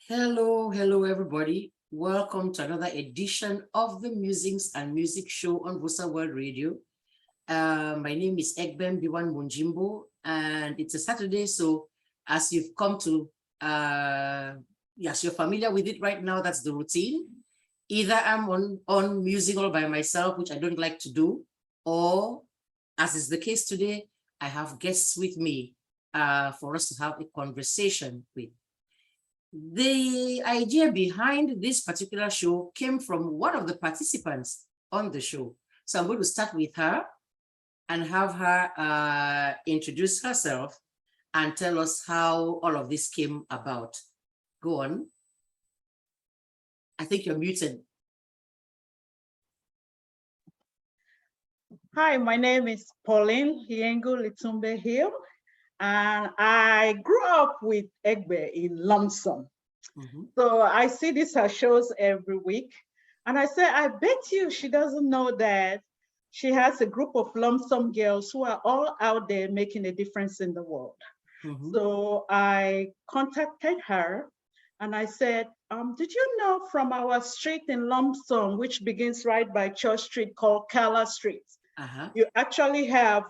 Hello, everybody. Welcome to another edition of the Musings and Music Show on VOSAWORLD Radio. My name is EGBE MBIWAN MONJIMBO, and it's a Saturday, so as you've come to, yes, you're familiar with it right now, that's the routine. Either I'm on musing all by myself, which I don't like to do, or, as is the case today, I have guests with me for us to have a conversation with. The idea behind this particular show came from one of the participants on the show. So I'm going to start with her and have her introduce herself and tell us how all of this came about. Go on. I think you're muted. Hi, my name is Pauline LITUMBE here, and I grew up with EGBE in Lumpsum. So I see these her shows every week, and I say, I bet you she doesn't know that she has a group of Lumpsum girls who are all out there making a difference in the world. So I contacted her and I said, did you know from our street in Lumpsum, which begins right by Church Street called Kala Street, you actually have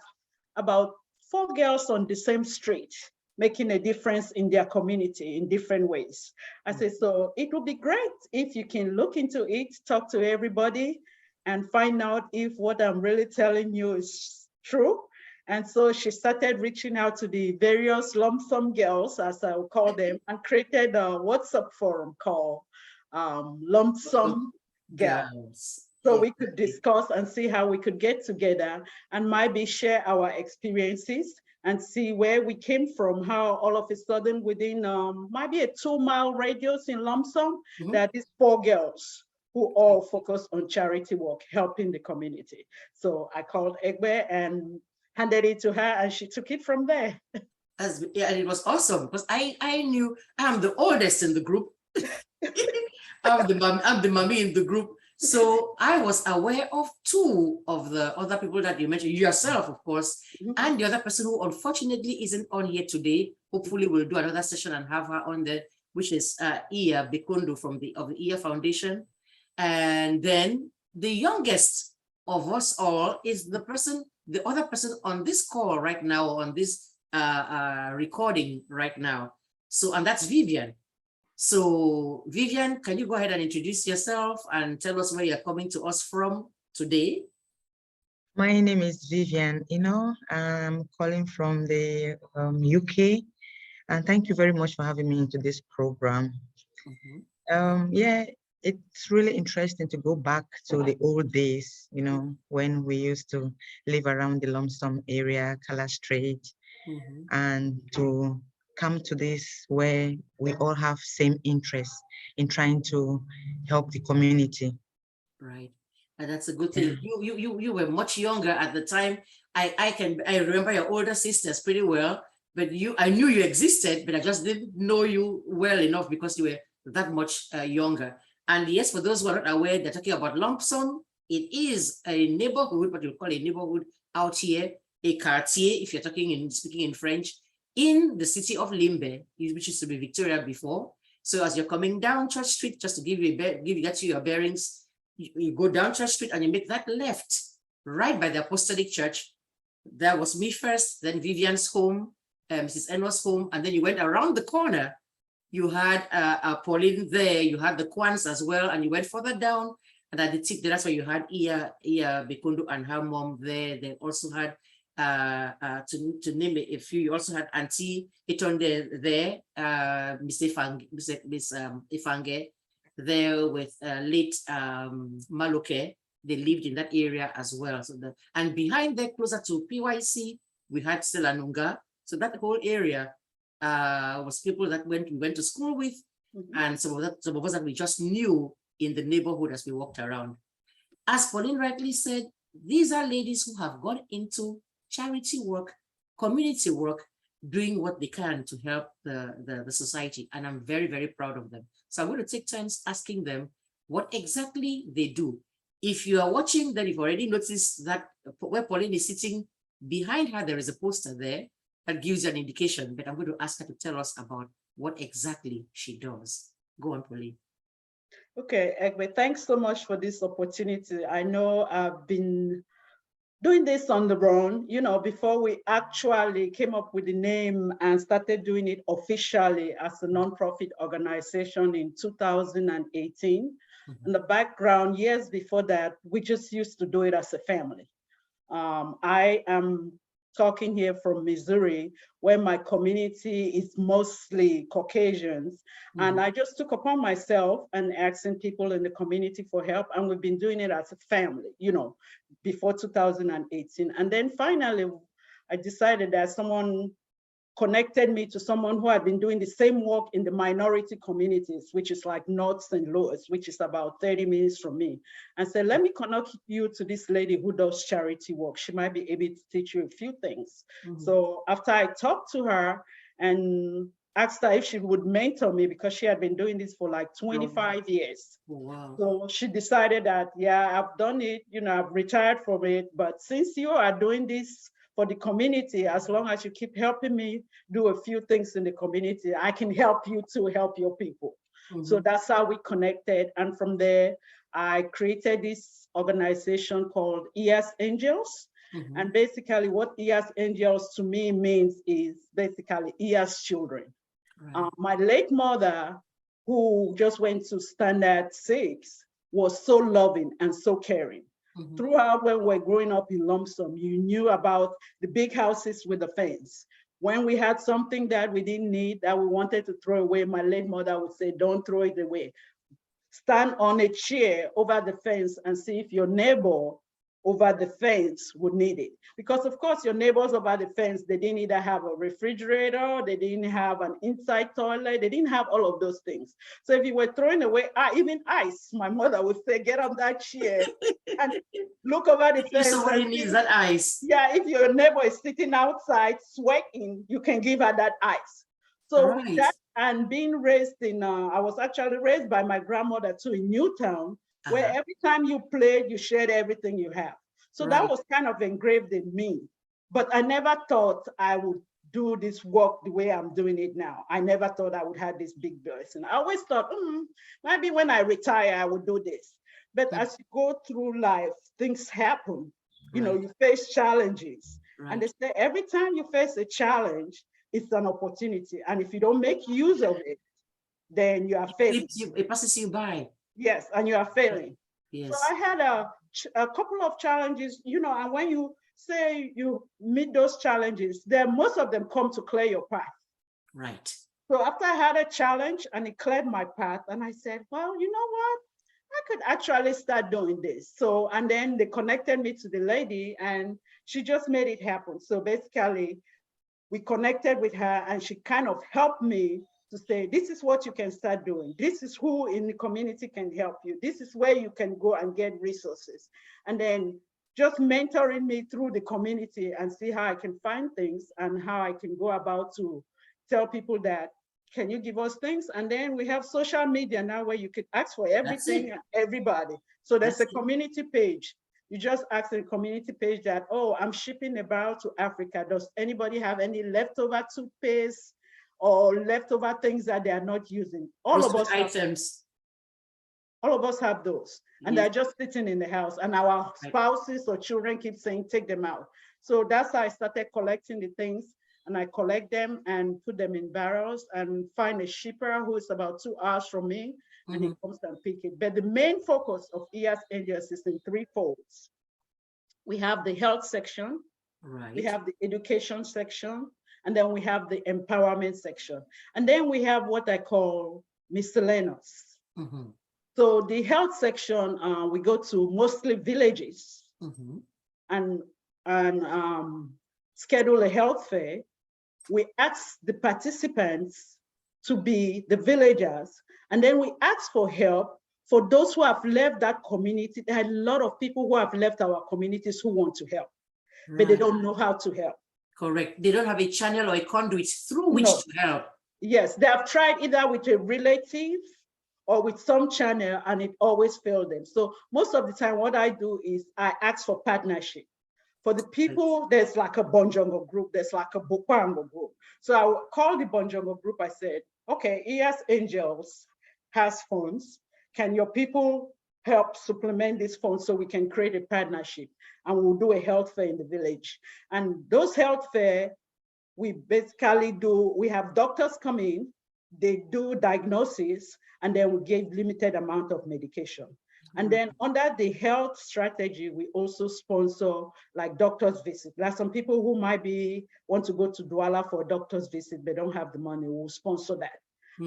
about 4 girls on the same street making a difference in their community in different ways. I said, so it would be great if you can look into it, talk to everybody, and find out if what I'm really telling you is true. And so she started reaching out to the various Lumpsum girls, as I will call them, and created a WhatsApp forum called Lumpsum Girls. So we could discuss and see how we could get together and maybe share our experiences and see where we came from, how all of a sudden within maybe a 2-mile radius in Lumpsum, there is 4 girls who all focus on charity work, helping the community. So I called EGBE and handed it to her, and she took it from there. Yeah, and it was awesome because I knew I'm the oldest in the group. I'm the mommy in the group. So I was aware of 2 of the other people that you mentioned, yourself, of course, and the other person who unfortunately isn't on here today. Hopefully we'll do another session and have her on there, which is IYA BEKONDO of the IYA Foundation. And then the youngest of us all is the other person on this call right now, on this recording right now. So, and that's Vivian. So Vivian, can you go ahead and introduce yourself and tell us where you're coming to us from today? My name is Vivian ENOH. I'm calling from the UK, and thank you very much for having me into this program. Yeah, it's really interesting to go back to the old days, you know, when we used to live around the Lumpsum area, Kala Street, and to come to this where we all have same interest in trying to help the community. Right, and that's a good thing. You were much younger at the time. I remember your older sisters pretty well, but I knew you existed, but I just didn't know you well enough because you were that much younger. And yes, for those who are not aware, they're talking about Lumpsum. It is a neighborhood, what you call a neighborhood out here, a quartier, if you're speaking in French, in the city of Limbe, which used to be Victoria before. So as you're coming down Church Street, just to get you your bearings, you go down Church Street and you make that left, right by the Apostolic Church. That was me first, then Vivian's home, Mrs. ENOH's home, and then you went around the corner. You had Pauline there, you had the Kwans as well, and you went further down, and at the tip, that's where you had IYA BEKONDO and her mom there. They also had to name it a few, you also had Auntie Itonde there, Miss Ifange there with late Maloke. They lived in that area as well. So and behind there, closer to PYC, we had Selanunga. So that whole area was people that we went to school with, and some of us that we just knew in the neighborhood as we walked around. As Pauline rightly said, these are ladies who have gone into charity work, community work, doing what they can to help the society. And I'm very, very proud of them. So I'm going to take turns asking them what exactly they do. If you are watching, then you've already noticed that where Pauline is sitting, behind her, there is a poster there that gives you an indication, but I'm going to ask her to tell us about what exactly she does. Go on, Pauline. Okay, EGBE, thanks so much for this opportunity. I know I've been doing this on the own, you know, before we actually came up with the name and started doing it officially as a nonprofit organization in 2018. In the background, years before that, we just used to do it as a family. I am talking here from Missouri, where my community is mostly Caucasians. And I just took upon myself and asking people in the community for help. And we've been doing it as a family, you know, before 2018. And then finally, I decided that someone connected me to someone who had been doing the same work in the minority communities, which is like North St. Louis, which is about 30 minutes from me, and said, let me connect you to this lady who does charity work. She might be able to teach you a few things. So after I talked to her and asked her if she would mentor me, because she had been doing this for like 25 years. Wow. So she decided that, yeah, I've done it, you know, I've retired from it, but since you are doing this for the community, as long as you keep helping me do a few things in the community, I can help you to help your people. So that's how we connected. And from there, I created this organization called EYA'S Angels. And basically what EYA'S Angels to me means is basically EYA'S children. Right. My late mother, who just went to standard 6, was so loving and so caring. Throughout when we were growing up in Lumpsum, you knew about the big houses with the fence. When we had something that we didn't need, that we wanted to throw away, my late mother would say, don't throw it away. Stand on a chair over the fence and see if your neighbor over the fence would need it. Because of course your neighbors over the fence, they didn't either have a refrigerator, they didn't have an inside toilet, they didn't have all of those things. So if you were throwing away even ice, my mother would say, get on that chair and look over the fence. Somebody needs that ice. Yeah, if your neighbor is sitting outside sweating, you can give her that ice. So with that, and being raised in, I was actually raised by my grandmother too in Newtown, where every time you played, you shared everything you have. So that was kind of engraved in me. But I never thought I would do this work the way I'm doing it now. I never thought I would have this big blessing. I always thought, maybe when I retire, I would do this. But as you go through life, things happen. You know, you face challenges. And they say every time you face a challenge, it's an opportunity. And if you don't make use of it, then you are failing. It passes you by. Yes, and you are failing. Yes. So I had a couple of challenges, you know, and when you say you meet those challenges, then most of them come to clear your path. Right. So after I had a challenge and it cleared my path, and I said, well, you know what? I could actually start doing this. So, and then they connected me to the lady and she just made it happen. So basically, we connected with her and she kind of helped me to say, this is what you can start doing. This is who in the community can help you. This is where you can go and get resources. And then just mentoring me through the community and see how I can find things and how I can go about to tell people that, can you give us things? And then we have social media now where you could ask for everything and everybody. So there's a community page. You just ask the community page that, oh, I'm shipping a barrel to Africa. Does anybody have any leftover toothpaste or leftover things that they are not using? All of us items. All of us have those. And they're just sitting in the house. And our spouses or children keep saying, take them out. So that's how I started collecting the things. And I collect them and put them in barrels and find a shipper who is about 2 hours from me, and he comes and pick it. But the main focus of EYA'S Angels is in 3 folds. We have the health section, we have the education section, and then we have the empowerment section. And then we have what I call miscellaneous. So the health section, we go to mostly villages and schedule a health fair. We ask the participants to be the villagers, and then we ask for help for those who have left that community. There are a lot of people who have left our communities who want to help, but they don't know how to help. Correct. They don't have a channel or a conduit through which to help. Yes, they have tried either with a relative or with some channel, and it always failed them. So most of the time, what I do is I ask for partnership. For the people, there's like a Bonjongo group, there's like a Bokwango group. So I called the Bonjongo group, I said, okay, EYA'S Angels has funds. Can your people help supplement this fund so we can create a partnership and we'll do a health fair in the village? And those health fair, we basically we have doctors come in, they do diagnosis, and then we give limited amount of medication. And then under the health strategy, we also sponsor like doctor's visit. There are some people who might want to go to Douala for a doctor's visit, they don't have the money, we'll sponsor that.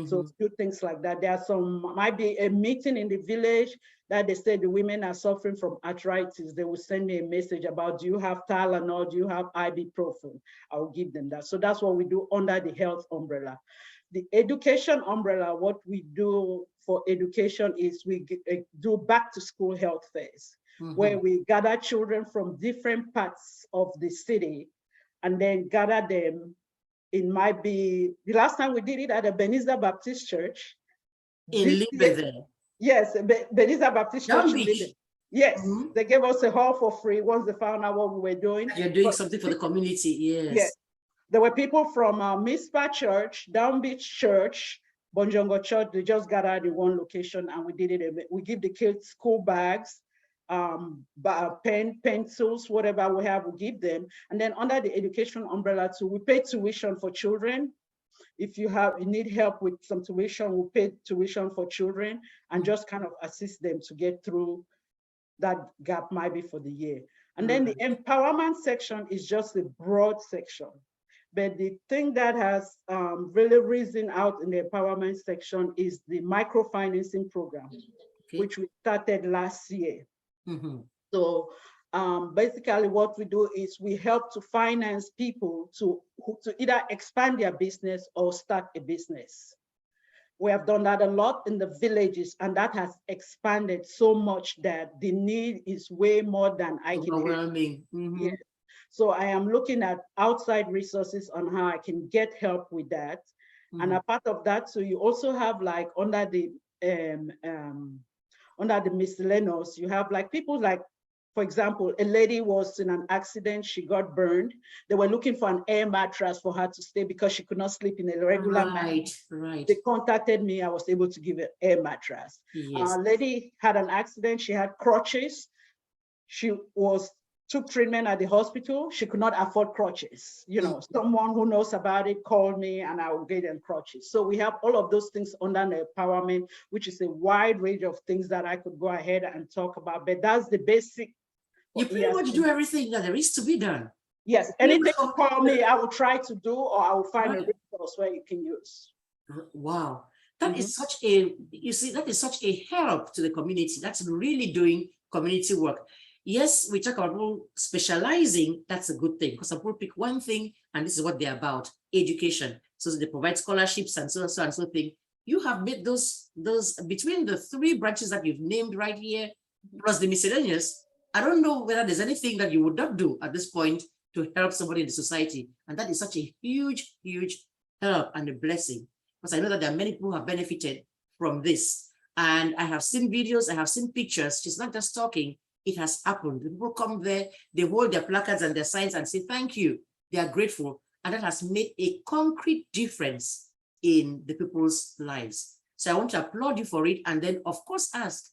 So do things like that. There are might be a meeting in the village that they say the women are suffering from arthritis. They will send me a message about, do you have Tylenol? Do you have ibuprofen? I will give them that. So that's what we do under the health umbrella. The education umbrella, what we do for education is we do back to school health fairs, where we gather children from different parts of the city and then gather them. It might be, the last time we did it at the Beniza Baptist Church. In Limbe there. Yes, Beniza Baptist Church in Limbe. Yes, they gave us a hall for free once they found out what we were doing. You're doing something for the community, yes. There were people from Mispa Church, Down Beach Church, Bonjongo Church. They just gathered in one location and we did it. We give the kids school bags, pencils, whatever we have, we give them. And then under the education umbrella too, we pay tuition for children. If you need help with some tuition, we pay tuition for children and just kind of assist them to get through that gap might be for the year. And then the empowerment section is just a broad section. But the thing that has really risen out in the empowerment section is the microfinancing program, which we started last year. So basically what we do is we help to finance people to either expand their business or start a business. We have done that a lot in the villages, and that has expanded so much that the need is way more than I can overwhelming. Yes. So I am looking at outside resources on how I can get help with that. And a part of that, so you also have like under the miscellaneous, you have like people like, for example, a lady was in an accident, she got burned. They were looking for an air mattress for her to stay because she could not sleep in a regular mattress. Right. They contacted me, I was able to give an air mattress. Yes. A lady had an accident, she had crutches. She took treatment at the hospital. She could not afford crutches. You know, someone who knows about it called me and I will get them crutches. So we have all of those things under the empowerment, which is a wide range of things that I could go ahead and talk about, but that's the basic. You pretty much do everything that there is to be done. Yes, anything you call me, I will try to do, or I will find a resource where you can use. Wow, that is such a, you see, that is such a help to the community. That's really doing community work. Yes, we talk about specializing, that's a good thing, because some people pick one thing and this is what they're about, education. So they provide scholarships and so and so thing. You have made those between the three branches that you've named right here, plus the miscellaneous, I don't know whether there's anything that you would not do at this point to help somebody in the society. And that is such a huge, huge help and a blessing. Because I know that there are many people who have benefited from this. And I have seen videos, I have seen pictures. She's not just talking, it has happened. The people come there, they hold their placards and their signs and say, thank you. They are grateful. And that has made a concrete difference in the people's lives. So I want to applaud you for it. And then of course ask,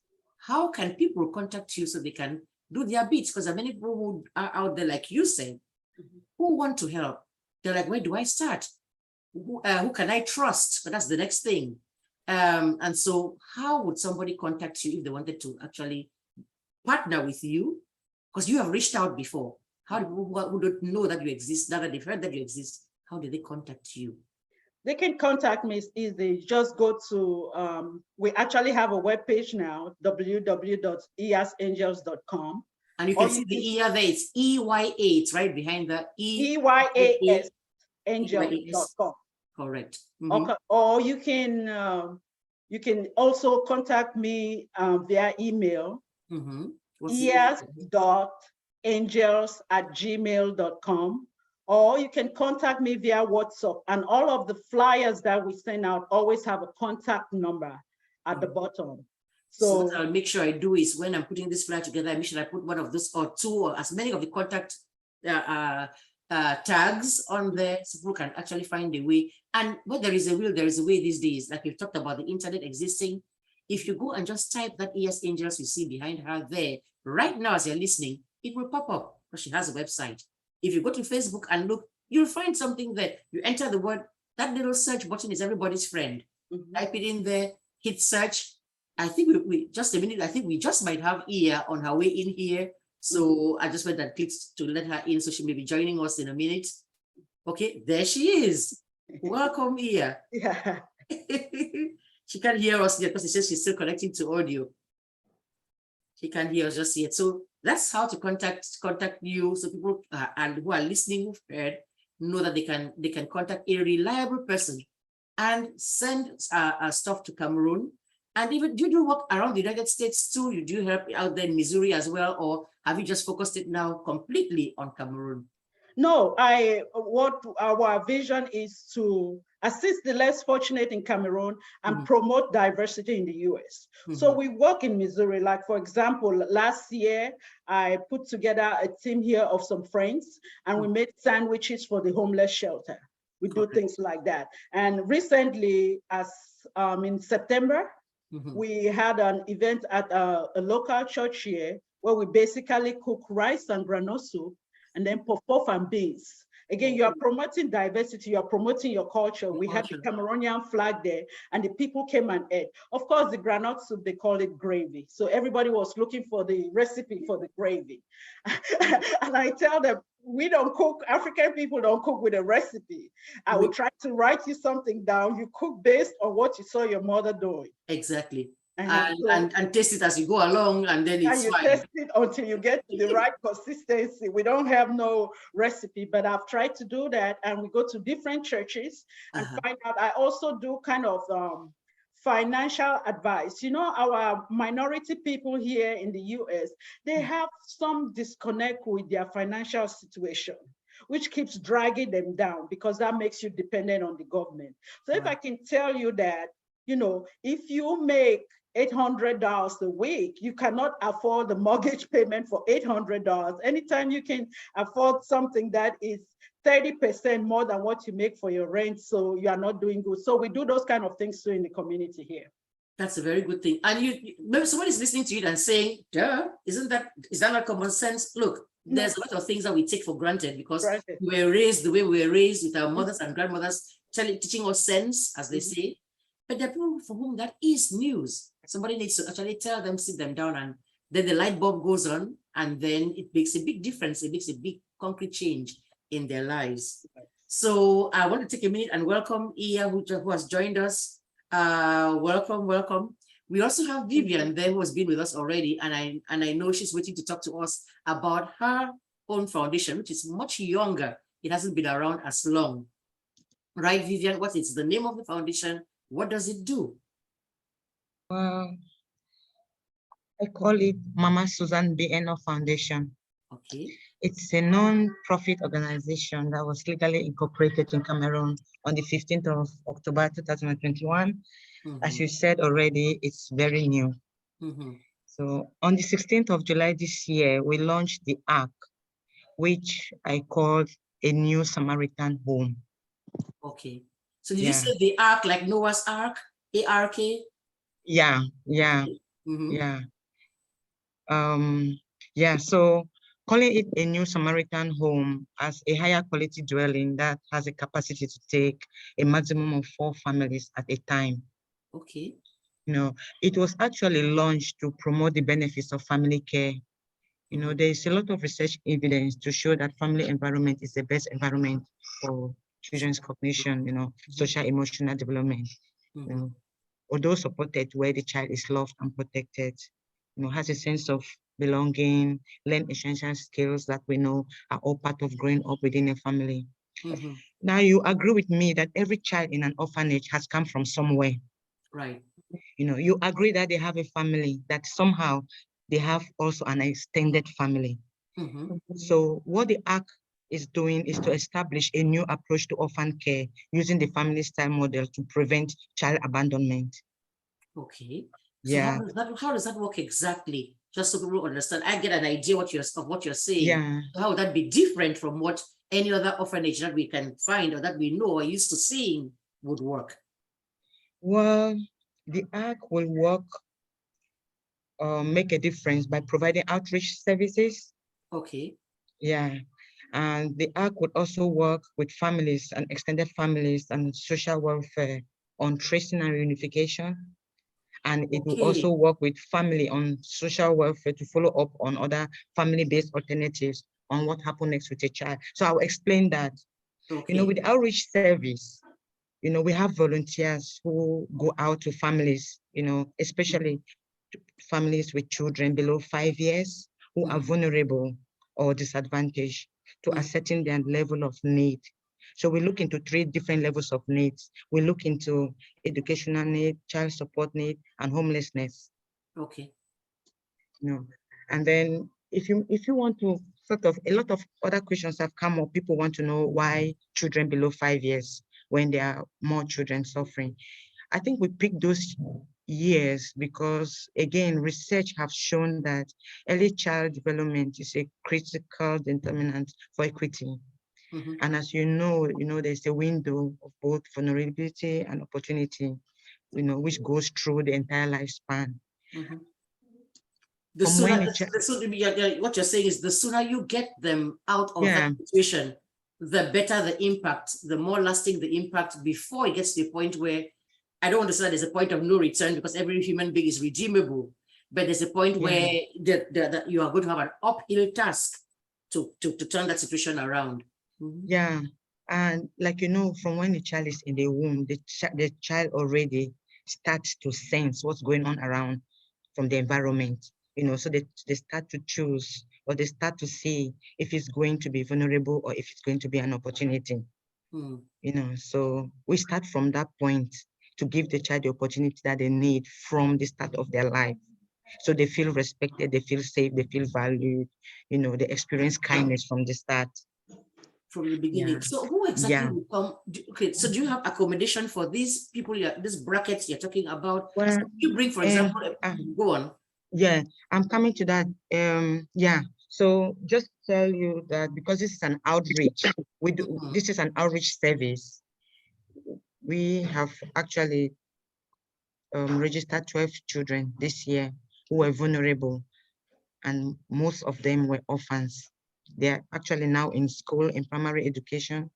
how can people contact you so they can do their bits? Because there are many people who are out there, like you said, who want to help. They're like, where do I start? Who can I trust? But that's the next thing. And so how would somebody contact you if they wanted to actually partner with you? Because you have reached out before. How do people who don't know that you exist, now that they've heard that you exist, how do they contact you? They can contact me easily. Just go to, we actually have a webpage now, www.EYA'sangels.com. And you can see the EYA there, it's EYA, it's right behind the EYA'S angels.com. Correct. Okay. Or you can also contact me via email, EYA'S.angels@gmail.com. Or you can contact me via WhatsApp, and all of the flyers that we send out always have a contact number at the bottom. So what I'll make sure I do is when I'm putting this flyer together, I make sure I put one of those or two or as many of the contact tags on there so people can actually find a way. And where there is a will, there is a way these days. Like we've talked about the internet existing. If you go and just type that ES Angels you see behind her there, right now as you're listening, it will pop up because she has a website. If you go to Facebook and look, you'll find something there. You enter the word, that little search button is everybody's friend. Type it in there, hit search. I think we just a minute, I think we just might have Iya on her way in here. So I just went and clicked to let her in. So she may be joining us in a minute. Okay, there she is. Welcome, Iya. Yeah. She can't hear us yet because it says she's still connecting to audio. She can't hear us just yet. So that's how to contact you. So people and who are listening who've heard know that they can contact a reliable person and send stuff to Cameroon. And even do you do work around the United States too? You do help out there in Missouri as well, or have you just focused it now completely on Cameroon? No, what our vision is to assist the less fortunate in Cameroon and promote diversity in the US. So we work in Missouri. Like, for example, last year, I put together a team here of some friends and we made sandwiches for the homeless shelter. We do things like that. And recently, as in September, we had an event at a local church here where we basically cook rice and granola soup and then puff and beans. Again, you are promoting diversity, you are promoting your culture. We had the Cameroonian flag there and the people came and ate. Of course, the granite soup, they call it gravy. So everybody was looking for the recipe for the gravy. And I tell them, we don't cook, African people don't cook with a recipe. I will try to write you something down. You cook based on what you saw your mother doing. Exactly. And taste it as you go along, and then it's fine. Taste it until you get to the right consistency. We don't have no recipe, but I've tried to do that. And we go to different churches and find out. I also do kind of financial advice. You know, our minority people here in the US, they have some disconnect with their financial situation, which keeps dragging them down because that makes you dependent on the government. So if I can tell you that, you know, if you make $800 a week, you cannot afford the mortgage payment for $800. Anytime you can afford something that is 30% more than what you make for your rent, so you are not doing good. So we do those kind of things too in the community here. That's a very good thing. And maybe someone is listening to it and saying, duh, is that not common sense? Look, there's a lot of things that we take for granted because we were raised the way we were raised with our mothers and grandmothers teaching us sense, as they say. But there are people for whom that is news. Somebody needs to actually tell them, sit them down, and then the light bulb goes on, and then it makes a big difference. It makes a big concrete change in their lives. So I want to take a minute and welcome Iya, who has joined us. Welcome. We also have Vivian there, who has been with us already, and I know she's waiting to talk to us about her own foundation, which is much younger. It hasn't been around as long. Right, Vivian? What is the name of the foundation? What does it do? I call it Mama Susan B. ENOH Foundation. Okay. It's a non-profit organization that was legally incorporated in Cameroon on the 15th of October 2021. As you said already, it's very new. So on the 16th of July this year, we launched the ARC, which I called a New Samaritan Home. Okay. So did you say the Ark, like Noah's Ark, A-R-K? Yeah. So calling it a New Samaritan Home as a higher quality dwelling that has a capacity to take a maximum of 4 families at a time. Okay. You know, it was actually launched to promote the benefits of family care. You know, there is a lot of research evidence to show that family environment is the best environment for children's cognition, you know, social emotional development. You know, although supported where the child is loved and protected, you know, has a sense of belonging, learn essential skills that we know are all part of growing up within a family. Now, you agree with me that every child in an orphanage has come from somewhere. Right. You know, you agree that they have a family, that somehow they have also an extended family. So what the ARC is doing is to establish a new approach to orphan care using the family style model to prevent child abandonment. Okay. So how does that work exactly? Just so people understand, I get an idea of what you're saying. How would that be different from what any other orphanage that we can find or that we know or used to seeing would work? Well, the ARC will work, make a difference by providing outreach services. Okay. Yeah. And the ARC would also work with families and extended families and social welfare on tracing and reunification. And it will also work with family on social welfare to follow up on other family-based alternatives on what happened next with a child. So I'll explain that. Okay. You know, with the outreach service, you know, we have volunteers who go out to families, you know, especially families with children below 5 years who are vulnerable or disadvantaged, to ascertain their level of need. So we look into 3 different levels of needs. We look into educational need, child support need, and homelessness. Okay. You know, and then if you want to sort of, a lot of other questions have come up. People want to know why children below 5 years when there are more children suffering. I think we picked those years because, again, research have shown that early child development is a critical determinant for equity. And as you know, there's a window of both vulnerability and opportunity, you know, which goes through the entire lifespan. The sooner, what you're saying is the sooner you get them out of that situation, the better the impact, the more lasting the impact before it gets to the point where, I don't understand there's a point of no return because every human being is redeemable, but there's a point where you are going to have an uphill task to turn that situation around. Yeah, and like, you know, from when the child is in the womb, the child already starts to sense what's going on around from the environment, you know, so they start to choose, or they start to see if it's going to be vulnerable or if it's going to be an opportunity. You know, so we start from that point to give the child the opportunity that they need from the start of their life. So they feel respected, they feel safe, they feel valued, you know, they experience kindness from the start. From the beginning. So who exactly will come? Okay, so do you have accommodation for these people, these brackets you're talking about? Well, so you bring, for example, go on. Yeah, I'm coming to that. Yeah, so just tell you that because this is an outreach, we do, this is an outreach service. We have actually registered 12 children this year who were vulnerable, and most of them were orphans. They're actually now in school, in primary education.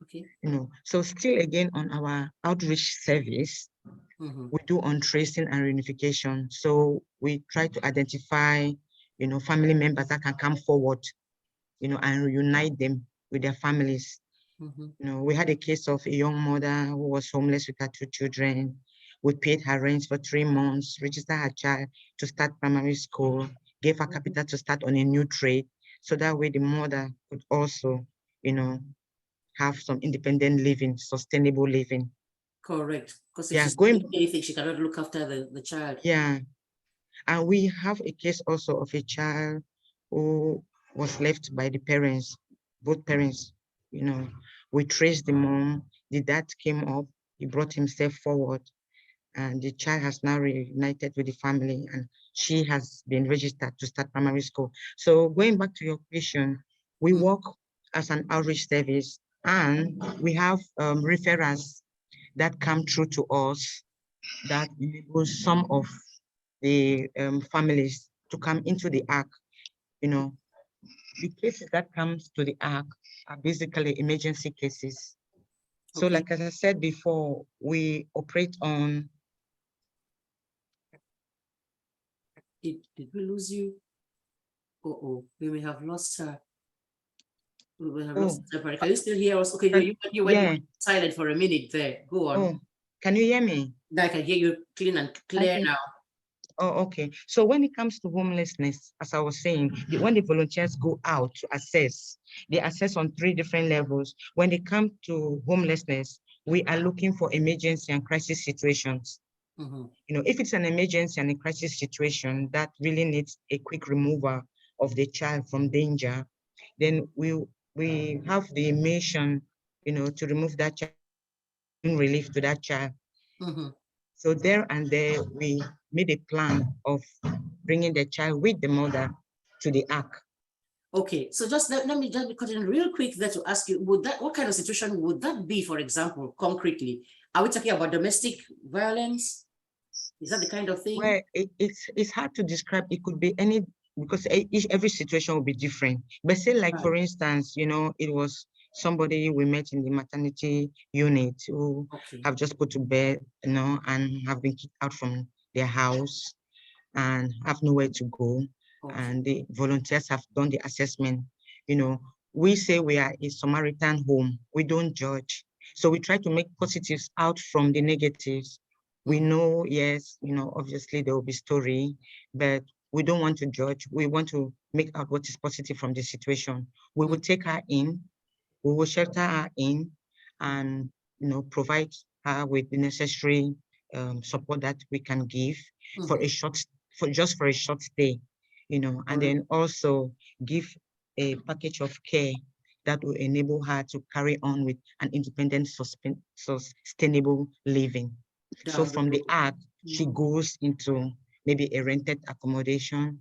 Okay. You know, so still again on our outreach service, we do on tracing and reunification. So we try to identify, you know, family members that can come forward, you know, and reunite them with their families. You know, we had a case of a young mother who was homeless with her 2 children. We paid her rent for 3 months, registered her child to start primary school, gave her capital to start on a new trade. So that way the mother could also, you know, have some independent living, sustainable living. Correct. Because if she's doing anything, she cannot look after the child. Yeah. And we have a case also of a child who was left by the parents, both parents. You know, we traced the mom, the dad came up, he brought himself forward, and the child has now reunited with the family, and she has been registered to start primary school. So going back to your question, we work as an outreach service, and we have referrals that come through to us that enables some of the families to come into the ARC. You know, the cases that comes to the ARC are basically emergency cases. So like as I said before, we operate on. Did we lose you? We may have lost her. We will have lost her. Can you still hear us? Okay, you went silent for a minute there. Go on. Oh, can you hear me? I can hear you clean and clear now. Oh, okay. So when it comes to homelessness, as I was saying, when the volunteers go out to assess, they assess on 3 different levels. When they come to homelessness, we are looking for emergency and crisis situations. You know, if it's an emergency and a crisis situation that really needs a quick removal of the child from danger, then we have the mission, you know, to remove that child, relief to that child. So there and there, we made a plan of bringing the child with the mother to the ARC. Okay, so just let me just cut in real quick there to ask you, what kind of situation would that be, for example, concretely? Are we talking about domestic violence? Is that the kind of thing? Well, it's hard to describe. It could be any, because every situation will be different. But say, like, for instance, you know, it was somebody we met in the maternity unit who have just put to bed, you know, and have been kicked out from their house and have nowhere to go. And the volunteers have done the assessment. You know, we say we are a Samaritan home. We don't judge. So we try to make positives out from the negatives. We know, yes, you know, obviously there will be story, but we don't want to judge. We want to make out what is positive from the situation. We will take her in, we will shelter her in, and, you know, provide her with the necessary support that we can give for just for a short stay, you know, and then also give a package of care that will enable her to carry on with an independent, sustainable living. So from the ARC, she goes into maybe a rented accommodation,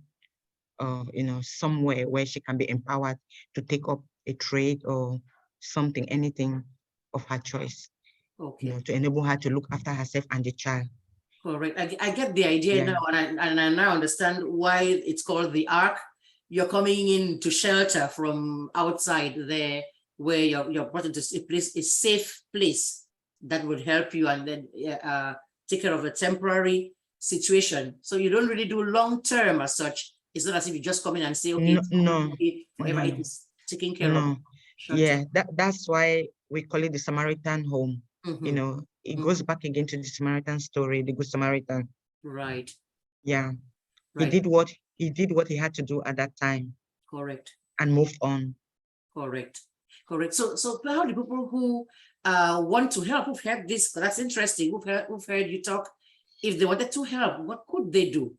you know, somewhere where she can be empowered to take up a trade or something, anything of her choice, you know, to enable her to look after herself and the child. Correct. I get the idea now, and I now understand why it's called the ARC. You're coming in to shelter from outside there, where you're brought into a place, a safe place that would help you, and then take care of a temporary situation. So you don't really do long term as such. It's not as if you just come in and say, okay, forever it is taken care of. Yeah, that's why we call it the Samaritan home. You know, it goes back again to the Samaritan story, the Good Samaritan. Right. Yeah. Right. He did what he had to do at that time. Correct. And moved on. Correct. Correct. So how do people who want to help, who've heard this, that's interesting, who've heard you talk, if they wanted to help, what could they do?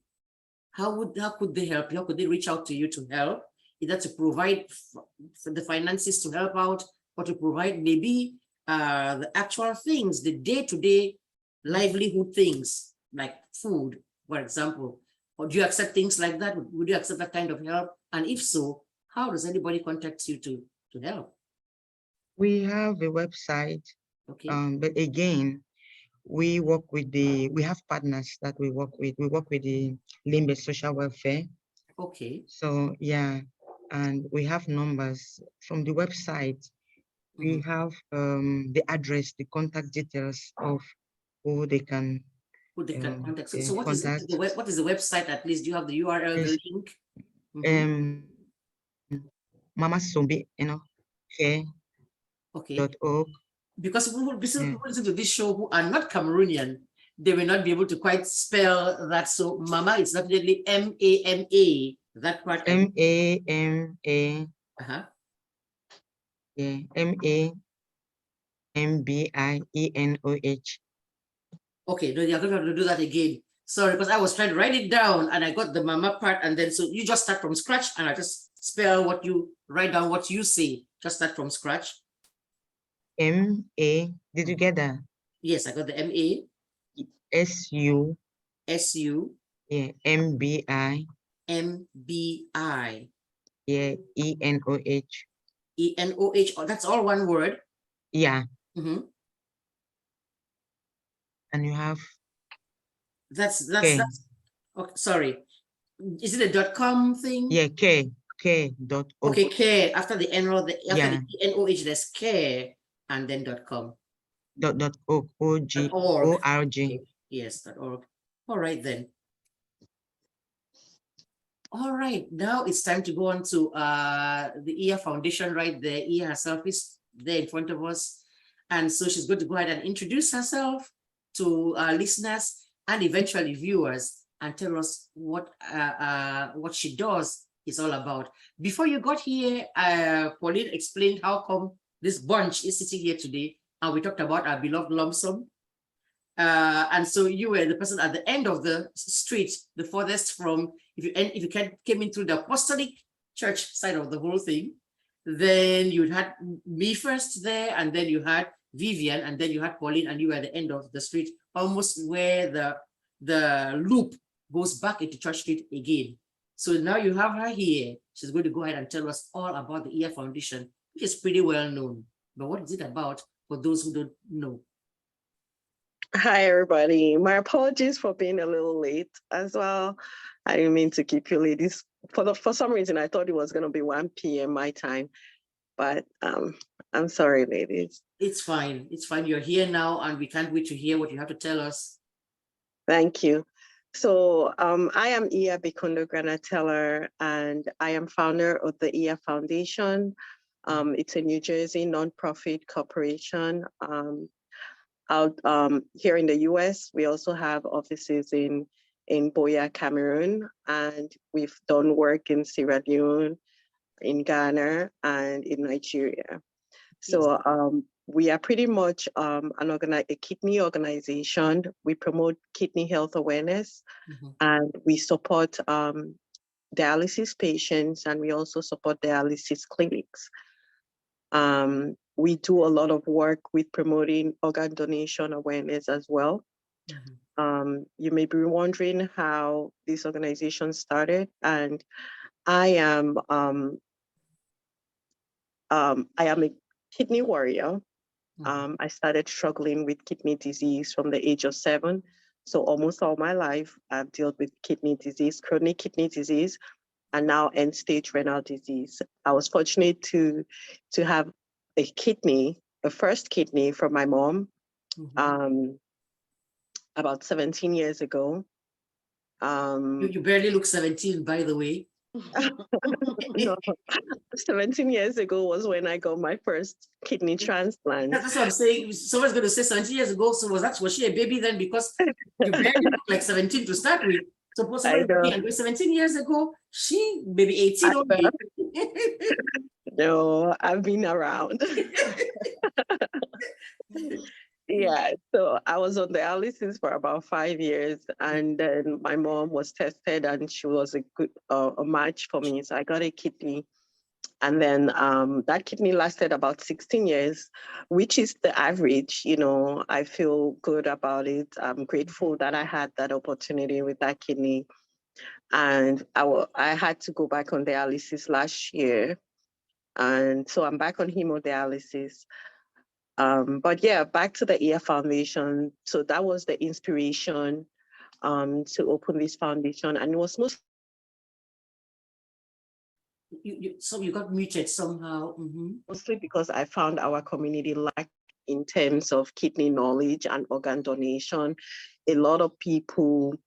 How could they help? How could they reach out to you to help? Either to provide for the finances to help out, or to provide maybe the actual things, the day-to-day livelihood things, like food, for example. Or do you accept things like that? Would you accept that kind of help? And if so, how does anybody contact you to help? We have a website, but again, we work with we have partners that we work with. We work with the LITUMBE Social Welfare. Okay. So yeah, and we have numbers from the website. We have the address, the contact details of who they can contact. So what is the website, at least? Do you have the URL, the link? Mama Sombi, you know, care.org. Because people listen to this show who are not Cameroonian, they will not be able to quite spell that. So Mama is definitely M-A-M-A, that part. M-A-M-A. Yeah, M-A-M-B-I-E-N-O-H. Okay, no, you're going to have to do that again. Sorry, because I was trying to write it down and I got the Mama part, and then so you just start from scratch and I just spell what you write down, what you say. Just start from scratch. M-A, did you get that? Yes, I got the M-A. S-U. S-U. Yeah, M-B-I. M-B-I. Yeah, E-N-O-H. E-N-O-H, oh, that's all one word? Yeah. And you have? That's okay, sorry. Is it a .com thing? Yeah, K.org. Okay, K, after the N-O, after the E-N-O-H, there's K, and then .com. .org, O-R-G. Yes, .org. All right, then. All right, now it's time to go on to the EYA Foundation right there. EYA herself is there in front of us. And so she's going to go ahead and introduce herself to our listeners and eventually viewers and tell us what she does is all about. Before you got here, Pauline explained how come this bunch is sitting here today, and we talked about our beloved Lumpsum. And so you were the person at the end of the street, the furthest from, if you came in through the Apostolic Church side of the whole thing, then you had me first there, and then you had Vivian, and then you had Pauline, and you were at the end of the street, almost where the loop goes back into Church Street again. So now you have her here. She's going to go ahead and tell us all about the EYA Foundation, which is pretty well known. But what is it about for those who don't know? Hi, everybody. My apologies for being a little late as well. I didn't mean to keep you ladies. For some reason, I thought it was going to be 1 p.m. my time, but I'm sorry, ladies. It's fine. It's fine. You're here now, and we can't wait to hear what you have to tell us. Thank you. So I am IYA BEKONDO Granateller, and I am founder of the IYA Foundation. It's a New Jersey nonprofit corporation. Out here in the US, we also have offices in Boya, Cameroon, and we've done work in Sierra Leone, in Ghana, and in Nigeria. So we are pretty much a kidney organization. We promote kidney health awareness, and we support dialysis patients, and we also support dialysis clinics. We do a lot of work with promoting organ donation awareness as well. You may be wondering how this organization started, and I am a kidney warrior. I started struggling with kidney disease from the age of 7. So almost all my life, I've dealt with kidney disease, chronic kidney disease, and now end-stage renal disease. I was fortunate to have a first kidney from my mom about 17 years ago. You barely look 17, by the way. No, 17 years ago was when I got my first kidney transplant. That's what I'm saying. Someone's going to say 17 years ago. So was she a baby then? Because you barely look like 17 to start with. Suppose somebody 17 years ago, she maybe 18 only. No, I've been around. Yeah, so I was on dialysis for about 5 years, and then my mom was tested, and she was a good a match for me. So I got a kidney, and then that kidney lasted about 16 years, which is the average. You know, I feel good about it. I'm grateful that I had that opportunity with that kidney, and I had to go back on dialysis last year, and so I'm back on hemodialysis. But yeah, back to the IYA Foundation. So that was the inspiration to open this foundation, and it was mostly. So you got muted somehow. Mostly because I found our community lacked in terms of kidney knowledge and organ donation. A lot of people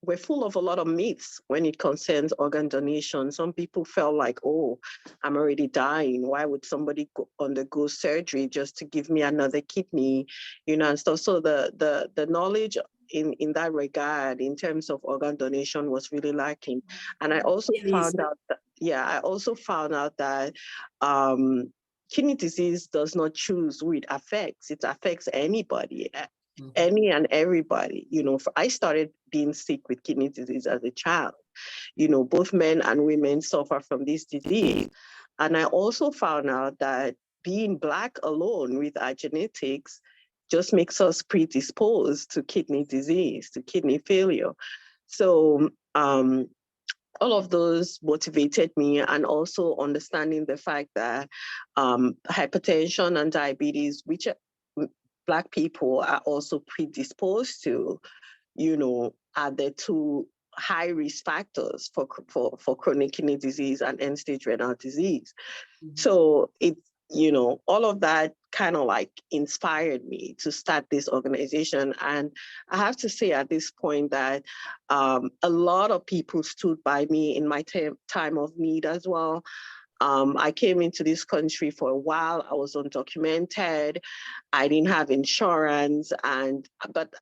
were full of a lot of myths when it concerns organ donation. Some people felt like, oh, I'm already dying. Why would somebody undergo surgery just to give me another kidney, you know, and stuff. So the knowledge in that regard, in terms of organ donation, was really lacking. And I also found out that, kidney disease does not choose who it affects. It affects anybody. Any and everybody, you know. I started being sick with kidney disease as a child. You know, both men and women suffer from this disease. And I also found out that being Black alone with our genetics just makes us predisposed to kidney disease, to kidney failure. So all of those motivated me, and also understanding the fact that hypertension and diabetes, which Black people are also predisposed to, you know, are the two high risk factors for chronic kidney disease and end-stage renal disease. So it, you know, all of that kind of like inspired me to start this organization. And I have to say at this point that a lot of people stood by me in my time of need as well. I came into this country for a while. I was undocumented. I didn't have insurance, but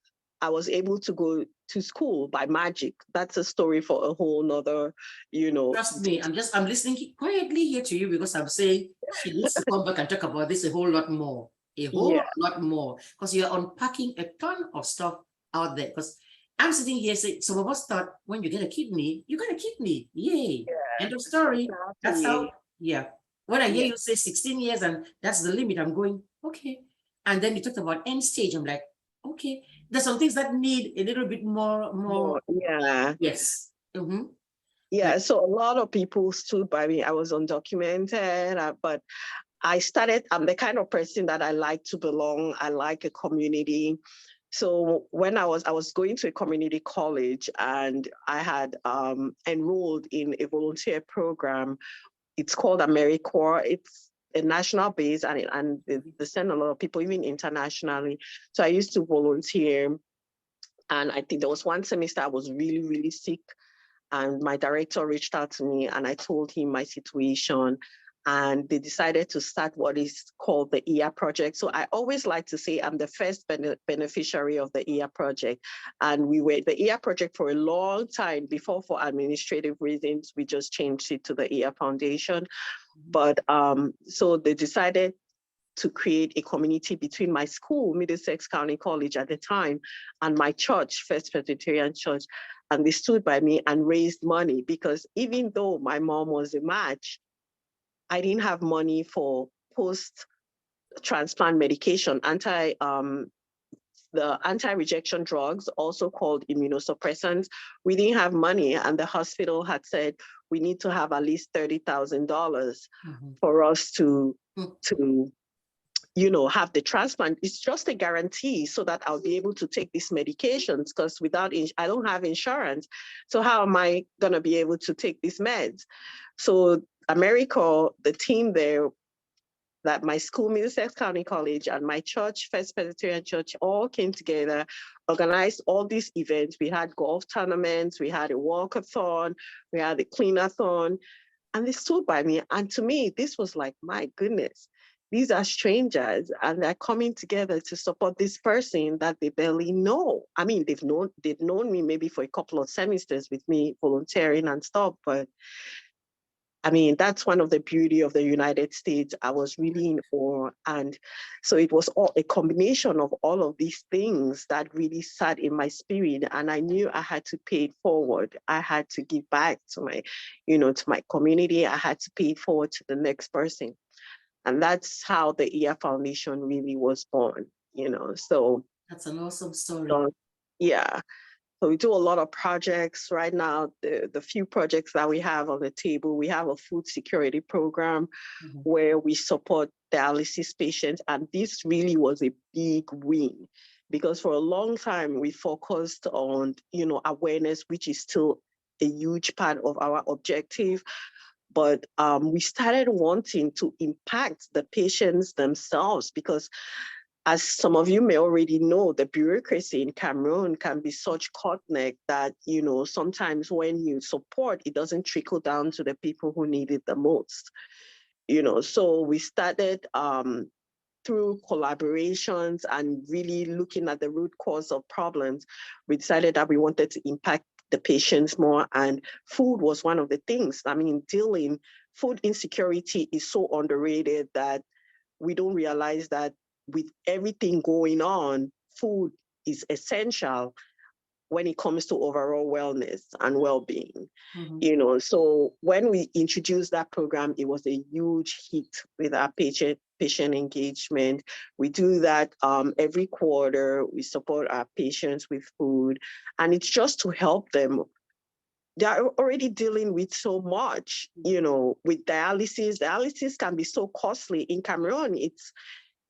I was able to go to school by magic. That's a story for a whole nother, you know. Trust me, I'm listening quietly here to you, because I'm saying she needs to come back and talk about this a whole lot more. Lot more, because you're unpacking a ton of stuff out there. Because I'm sitting here saying, some of us thought when you get a kidney, you got a kidney. Yay. Yeah. End of story. Exactly. That's how. Yeah. When I hear you say 16 years and that's the limit, I'm going, okay. And then you talked about end stage. I'm like, Okay. There's some things that need a little bit more. Yeah. Yes. Yeah, Right. so a lot of people stood by me. I was undocumented, but I'm the kind of person that I like to belong. I like a community. So when I was going to a community college, and I had enrolled in a volunteer program. It's called AmeriCorps. It's a national base, and they send a lot of people, even internationally. So I used to volunteer, and I think there was one semester I was really, really sick, and my director reached out to me, and I told him my situation, and they decided to start what is called the EYA project. So I always like to say I'm the first beneficiary of the EYA project. And we were the EYA project for a long time before, for administrative reasons, we just changed it to the EYA Foundation. But so they decided to create a community between my school, Middlesex County College at the time, and my church, First Presbyterian Church. And they stood by me and raised money, because even though my mom was a match, I didn't have money for post-transplant medication, the anti-rejection drugs, also called immunosuppressants. We didn't have money, and the hospital had said we need to have at least $30,000 for us to have the transplant. It's just a guarantee so that I'll be able to take these medications, because I don't have insurance. So how am I going to be able to take these meds? So AmeriCorps, the team there, that my school, Middlesex County College, and my church, First Presbyterian Church, all came together, organized all these events. We had golf tournaments, we had a walkathon, we had a cleanathon, and they stood by me. And to me, this was like, my goodness, these are strangers, and they're coming together to support this person that they barely know. I mean, they've known me maybe for a couple of semesters with me volunteering and stuff, but I mean, that's one of the beauty of the United States. I was really in awe. And so it was all a combination of all of these things that really sat in my spirit. And I knew I had to pay it forward. I had to give back to my community. I had to pay it forward to the next person. And that's how the EYA Foundation really was born, so. That's an awesome story. So, yeah. So we do a lot of projects right now. The few projects that we have on the table, we have a food security program where we support dialysis patients. And this really was a big win, because for a long time we focused on, awareness, which is still a huge part of our objective. But we started wanting to impact the patients themselves, because as some of you may already know, the bureaucracy in Cameroon can be such cut-neck that, sometimes when you support, it doesn't trickle down to the people who need it the most. So we started through collaborations and really looking at the root cause of problems. We decided that we wanted to impact the patients more, and food was one of the things. I mean, food insecurity is so underrated that we don't realize that with everything going on, food is essential when it comes to overall wellness and well-being. So when we introduced that program, it was a huge hit with our patient engagement. We do that every quarter. We support our patients with food, and it's just to help them. They're already dealing with so much, with dialysis. Dialysis can be so costly. In Cameroon,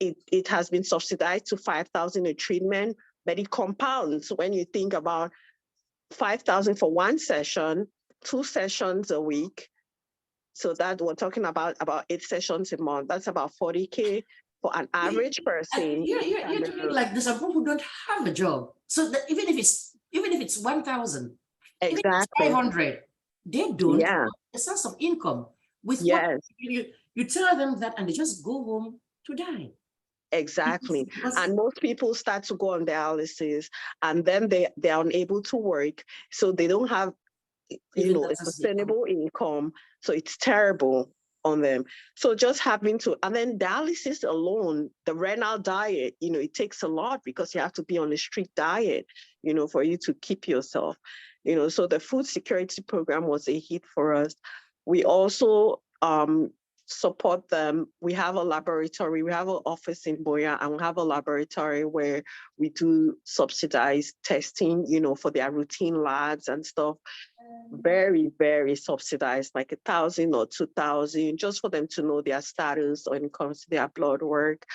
it has been subsidized to 5,000 a treatment, but it compounds when you think about 5,000 for one session, 2 sessions a week. So that we're talking about 8 sessions a month. That's about 40K for an average person. You're doing like there's some people who don't have a job. So that even if it's 1,000, exactly, 500, they don't have a source of income. With what you tell them that, and they just go home to die. Exactly. And most people start to go on dialysis, and then they're unable to work. So they don't have, a sustainable income. So it's terrible on them. So just having to, and then dialysis alone, the renal diet, it takes a lot, because you have to be on a strict diet, for you to keep yourself, so the food security program was a hit for us. We also support them. We have a laboratory, we have an office in Boya, and we have a laboratory where we do subsidized testing, you know, for their routine labs and stuff. Very, very subsidized, like 1,000 or 2,000, just for them to know their status when it comes to their blood work.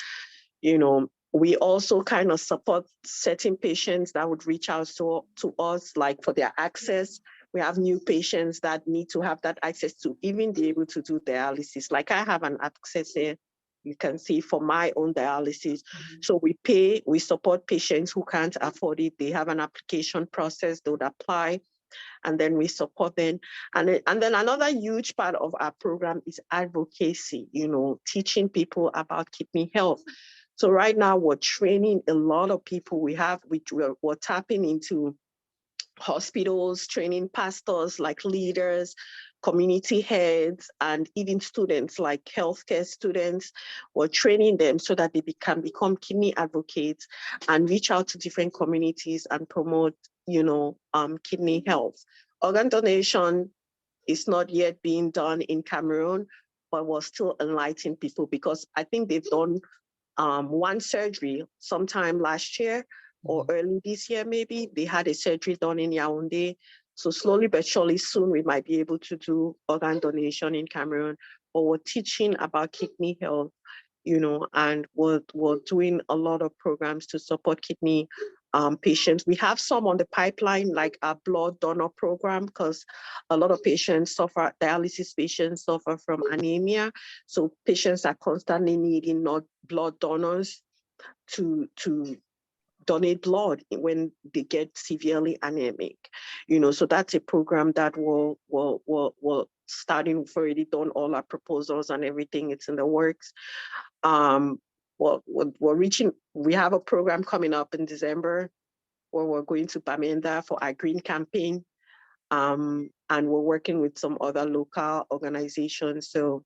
You know, we also kind of support certain patients that would reach out to us, like for their access. We have new patients that need to have that access to even be able to do dialysis. Like I have an access here, you can see, for my own dialysis. So we support patients who can't afford it. They have an application process, they would apply, and then we support them. And then another huge part of our program is advocacy, you know, teaching people about kidney health. So right now we're training a lot of people. We're tapping into hospitals, training pastors, like leaders, community heads, and even students, like healthcare students. We're training them so that they can become kidney advocates and reach out to different communities and promote, you know, kidney health. Organ donation is not yet being done in Cameroon, but we're still enlightening people, because I think they've done one surgery sometime last year or early this year, maybe. They had a surgery done in Yaoundé. So slowly but surely soon we might be able to do organ donation in Cameroon. Or we're teaching about kidney health, you know, and we're doing a lot of programs to support kidney patients. We have some on the pipeline, like our blood donor program, because a lot of patients suffer, dialysis patients suffer from anemia. So patients are constantly needing blood donors to donate blood when they get severely anemic, you know. So that's a program that we're starting. We've already done all our proposals and everything. It's in the works. We have a program coming up in December where we're going to Bamenda for our green campaign. And we're working with some other local organizations. So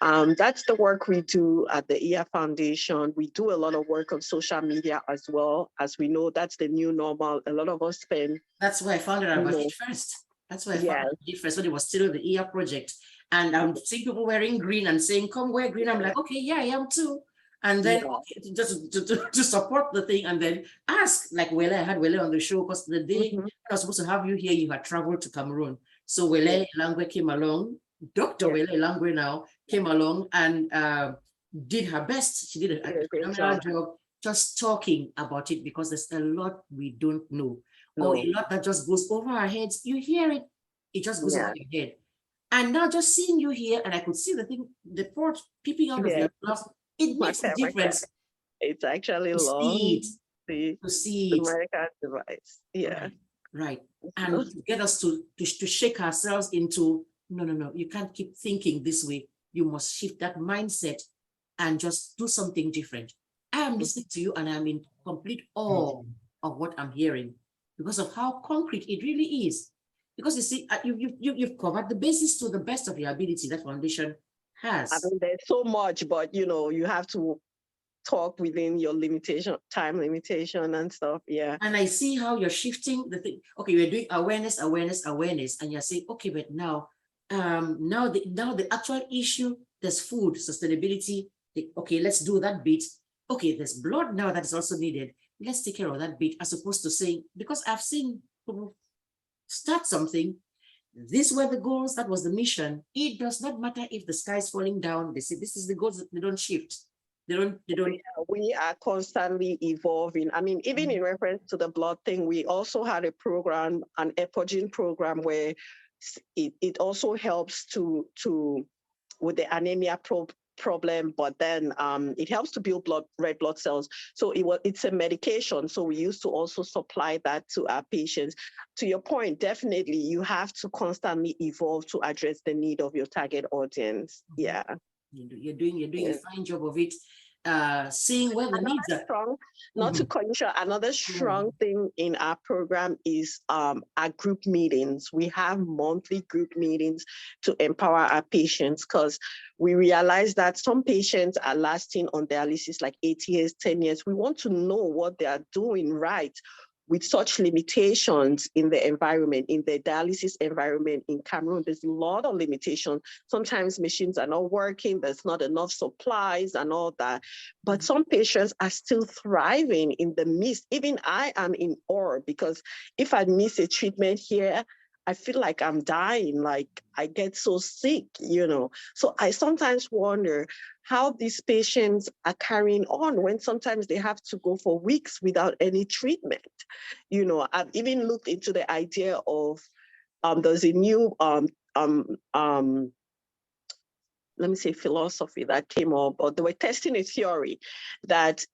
that's the work we do at the EYA Foundation. We do a lot of work on social media as well. As we know, that's the new normal. A lot of us spend. That's why I found out about it first. That's why I found out it first when it was still the EYA project. And I'm seeing people wearing green and saying, come wear green. I'm like, okay, yeah, I am too. And then just to support the thing, and then ask, like Wele, I had Wele on the show, because the day I was supposed to have you here, you had traveled to Cameroon. So Wele Langwe came along, Dr. Wele Langwe now came along and did her best. She did a phenomenal job just talking about it, because there's a lot we don't know. Or a lot that just goes over our heads. You hear it, it just goes over your head. And now just seeing you here, and I could see the thing, the port peeping out of your glass, it makes a difference. It's actually long. To see it. American device. Yeah. Right. And to get us to shake ourselves into, no, you can't keep thinking this way. You must shift that mindset and just do something different. I am listening to you and I'm in complete awe of what I'm hearing, because of how concrete it really is. Because you see, you've covered the basis to the best of your ability that foundation has. I mean, there's so much, but you know, you have to talk within your time limitation and stuff. Yeah. And I see how you're shifting the thing. Okay, you're doing awareness, and you're saying, okay, but now the actual issue, there's food sustainability. Okay, let's do that bit. Okay, there's blood now that is also needed. Let's take care of that bit, as opposed to saying, because I've seen people start something, these were the goals, that was the mission. It does not matter if the sky is falling down. They say this is the goals, they don't shift. They don't. We are constantly evolving. I mean, even in reference to the blood thing, we also had a program, an Epogen program, where it also helps to with the anemia problem, but then it helps to build red blood cells. So it's a medication. So we used to also supply that to our patients. To your point, definitely you have to constantly evolve to address the need of your target audience. Yeah. You're doing a fine job of it. Seeing where the needs are. Strong, not to cut you short, another strong thing in our program is our group meetings. We have monthly group meetings to empower our patients, because we realize that some patients are lasting on dialysis like 8 years, 10 years. We want to know what they are doing right. with such limitations in the environment, in the dialysis environment in Cameroon, there's a lot of limitations. Sometimes machines are not working, there's not enough supplies and all that. But some patients are still thriving in the midst. Even I am in awe, because if I miss a treatment here, I feel like I'm dying, like I get so sick, you know. So I sometimes wonder how these patients are carrying on when sometimes they have to go for weeks without any treatment. You know, I've even looked into the idea of, there's a new, let me say, philosophy that came up, or they were testing a theory that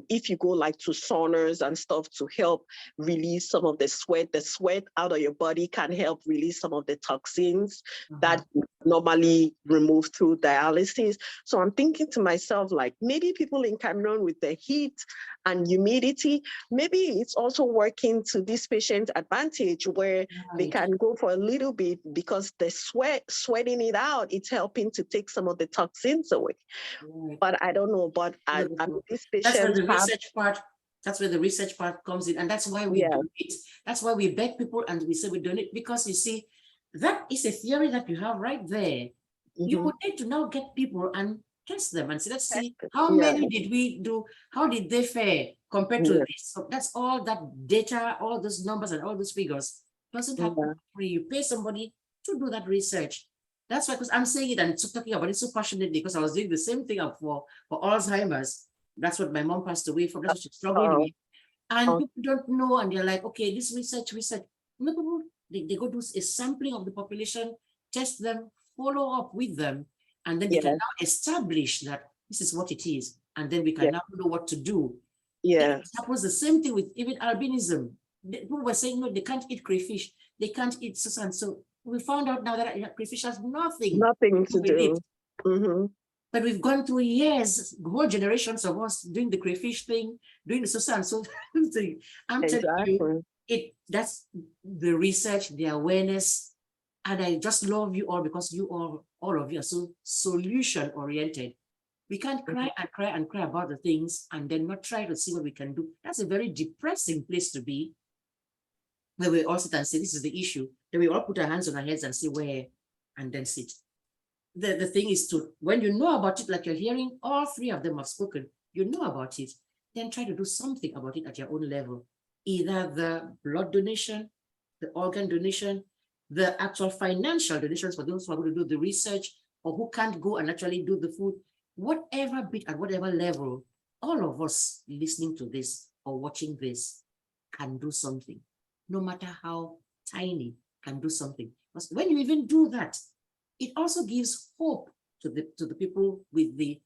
if you go like to saunas and stuff to help release some of the sweat out of your body can help release some of the toxins that normally removed through dialysis. So I'm thinking to myself, like, maybe people in Cameroon with the heat and humidity, maybe it's also working to this patient's advantage, where they can go for a little bit because the sweating it out, it's helping to take some of the toxins away. But I don't know, but this that's where patient the research part, that's where the research part comes in. And that's why we do it. That's why we beg people and we say we donate, because you see, that is a theory that you have right there. You would need to now get people and test them and say, let's see, how many did we do? How did they fare compared to this? So that's all that data, all those numbers and all those figures. Doesn't happen for free. You pay somebody to do that research. That's why, because I'm saying it and talking about it so passionately, because I was doing the same thing for Alzheimer's. That's what my mom passed away from. That's what she's struggling with. And people don't know, and they're like, okay, this research. No, people, they go do a sampling of the population, test them, follow up with them, and then they can now establish that this is what it is, and then we can now know what to do. It happens the same thing with even albinism. People were saying, no, they can't eat crayfish, they can't eat susan. So we found out now that crayfish has nothing to do. But we've gone through years, whole generations of us doing the crayfish thing, doing the susan. So I'm telling you, that's the research, the awareness. And I just love you all, because you all of you are so solution oriented. We can't cry and cry and cry about the things and then not try to see what we can do. That's a very depressing place to be, where we all sit and say, this is the issue. Then we all put our hands on our heads and say, where, and then sit. The thing is to, when you know about it, like you're hearing, all three of them have spoken, you know about it, then try to do something about it at your own level. Either the blood donation, the organ donation, the actual financial donations for those who are going to do the research, or who can't go and actually do the food, whatever bit at whatever level, all of us listening to this or watching this can do something, no matter how tiny, can do something. Because when you even do that, it also gives hope to the people with the,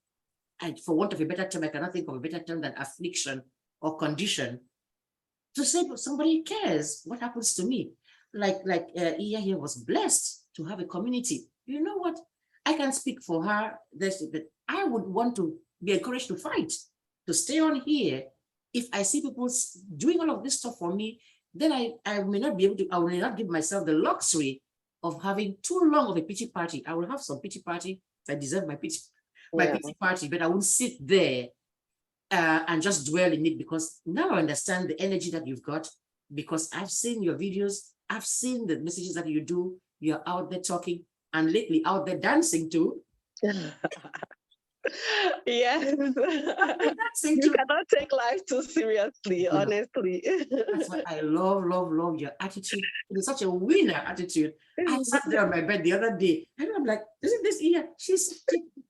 and for want of a better term, I cannot think of a better term than affliction or condition, to say somebody cares what happens to me. Like Iya here was blessed to have a community. You know what? I can speak for her, but I would want to be encouraged to fight, to stay on here. If I see people doing all of this stuff for me, then I may not be able to, I will not give myself the luxury of having too long of a pity party. I will have some pity party if I deserve my pity party, but I won't sit there and just dwell in it, because now I understand the energy that you've got, because I've seen your videos, I've seen the messages that you do, you're out there talking, and lately out there dancing too. Yes. You cannot take life too seriously, honestly. That's why I love your attitude. It is such a winner attitude. I sat there on my bed the other day, and I'm like, isn't this Iya?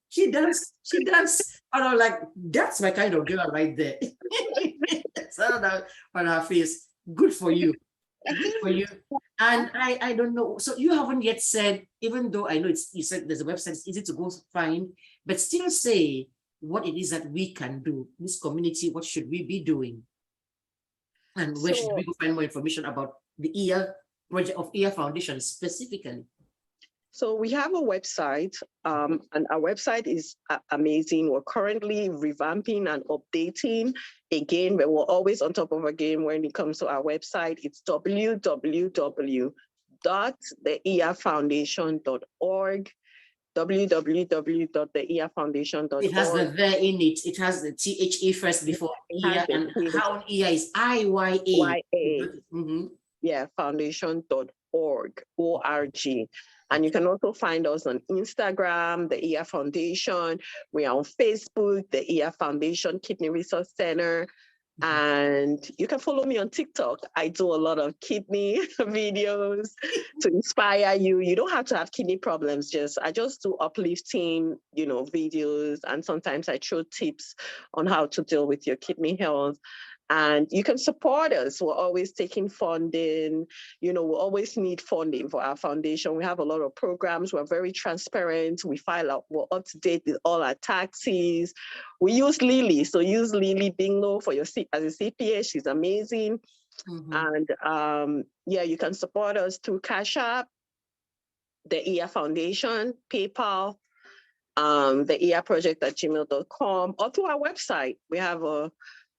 She danced. And I'm like, that's my kind of girl right there. So on her face, good for you. Good for you. And I don't know. So you haven't yet said, even though I know you said there's a website, it's easy to go find, but still say what it is that we can do. This community, what should we be doing? And where should we go find more information about the EYA project of EYA Foundation specifically? So we have a website, and our website is amazing. We're currently revamping and updating again, but we're always on top of our game when it comes to our website. It's www.theeyafoundation.org. www.theeyafoundation.org. It has the there in it. It has the THE first before EYA, and how EYA is IYA. Yeah, foundation.org, O-R-G. And you can also find us on Instagram, the EYA Foundation. We are on Facebook, the EYA Foundation Kidney Resource Center. And you can follow me on TikTok. I do a lot of kidney videos to inspire you. You don't have to have kidney problems. I just do uplifting, videos. And sometimes I show tips on how to deal with your kidney health. And you can support us. We're always taking funding. We always need funding for our foundation. We have a lot of programs. We're very transparent. We're up to date with all our taxes. We use Lily. So use Lily Binglo as a CPA. She's amazing. And you can support us through Cash App, the EYA Foundation, PayPal, the EYA Project at gmail.com, or through our website. We have a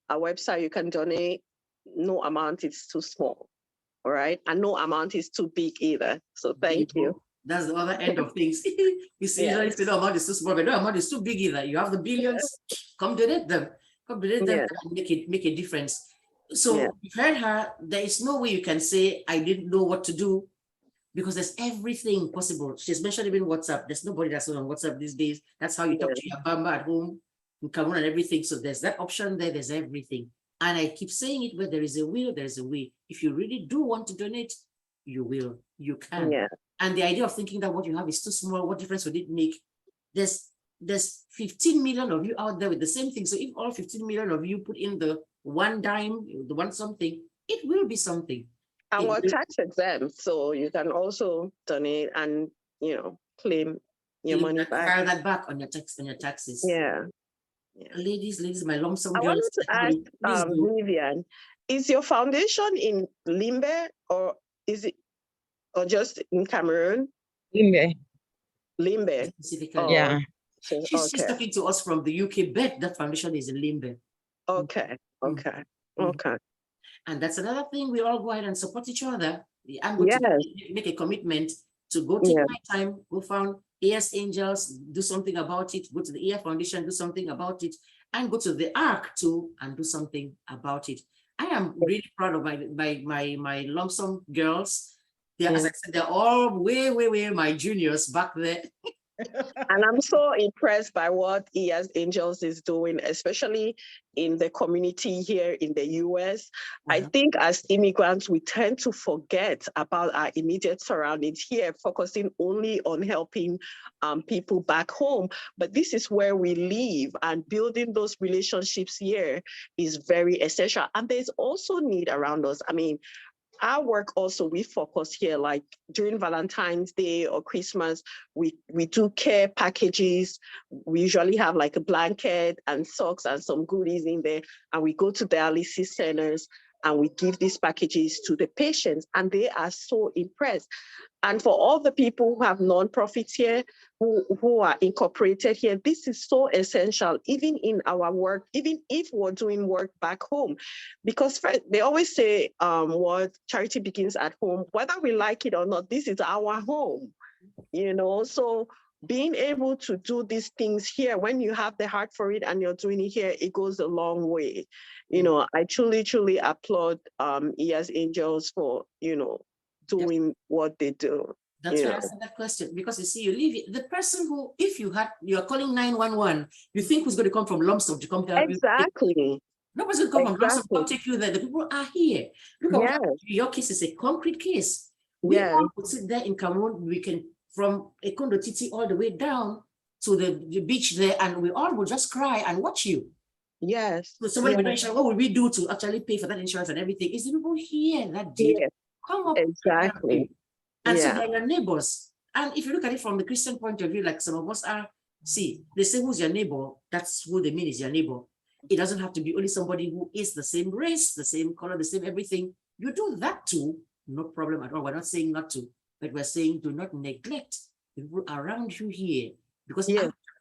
website you can donate. No amount is too small, all right? And no amount is too big either. So thank you. That's the other end of things. You see, you don't no amount is too small, but no amount is too big either. You have the billions, come donate them. Come donate them and make a difference. So you've heard her, there is no way you can say, I didn't know what to do, because there's everything possible. She's mentioned even WhatsApp. There's nobody that's on WhatsApp these days. That's how you talk to your bamba at home. And everything. So there's that option there, there's everything. And I keep saying it, where there is a will, there is a way. If you really do want to donate, you will, you can. And the idea of thinking that what you have is too small, what difference would it make? There's 15 million of you out there with the same thing. So if all 15 million of you put in the one dime, the one something, it will be something. And we're tax exempt, so you can also donate and claim your money back. File that back on your taxes. Ladies, my lump sum I girls. wanted to ask Vivian, is your foundation in Limbe, or is it, or just in Cameroon? Limbe. Specifically. Yeah. She's talking to us from the UK, but the foundation is in Limbe. Okay. And that's another thing. We all go ahead and support each other. I'm going to make a commitment to go take my time, go found EYA'S Angels, do something about it, go to the EYA Foundation, do something about it, and go to the ARC too and do something about it. I am really proud of my Lumpsum girls. As I said, they're all way my juniors back there. And I'm so impressed by what EYA'S Angels is doing, especially in the community here in the US. I think as immigrants, we tend to forget about our immediate surroundings here, focusing only on helping people back home. But this is where we live, and building those relationships here is very essential. And there's also need around us. I mean, our work also, we focus here, like during Valentine's Day or Christmas, we do care packages. We usually have like a blanket and socks and some goodies in there. And we go to dialysis centers and we give these packages to the patients, and they are so impressed. And for all the people who have nonprofits here, who are incorporated here, this is so essential, even in our work, even if we're doing work back home. Because they always say what charity begins at home, whether we like it or not, this is our home, so being able to do these things here, when you have the heart for it and you're doing it here, it goes a long way. I truly applaud EYA'S Angels for, doing what they do. That's why I asked that question, because you see, you leave the person who, if you're calling 911, you think who's going to come from Lumpsum to come help you. Exactly. Nobody's going to come from Lumpsum to come take you there. The people are here. Look at what your case is a concrete case. We all could sit there in Cameroon. We can, from Ekondo Titi all the way down to the beach there, and we all will just cry and watch you. Yes. So somebody with insurance, what would we do to actually pay for that insurance and everything? Is the people here that did come up. Exactly. And so they're your neighbors. And if you look at it from the Christian point of view, like some of us are, see, they say who's your neighbor, that's who they mean is your neighbor. It doesn't have to be only somebody who is the same race, the same color, the same everything. You do that too, no problem at all. We're not saying not to, but we're saying do not neglect the people around you here. Because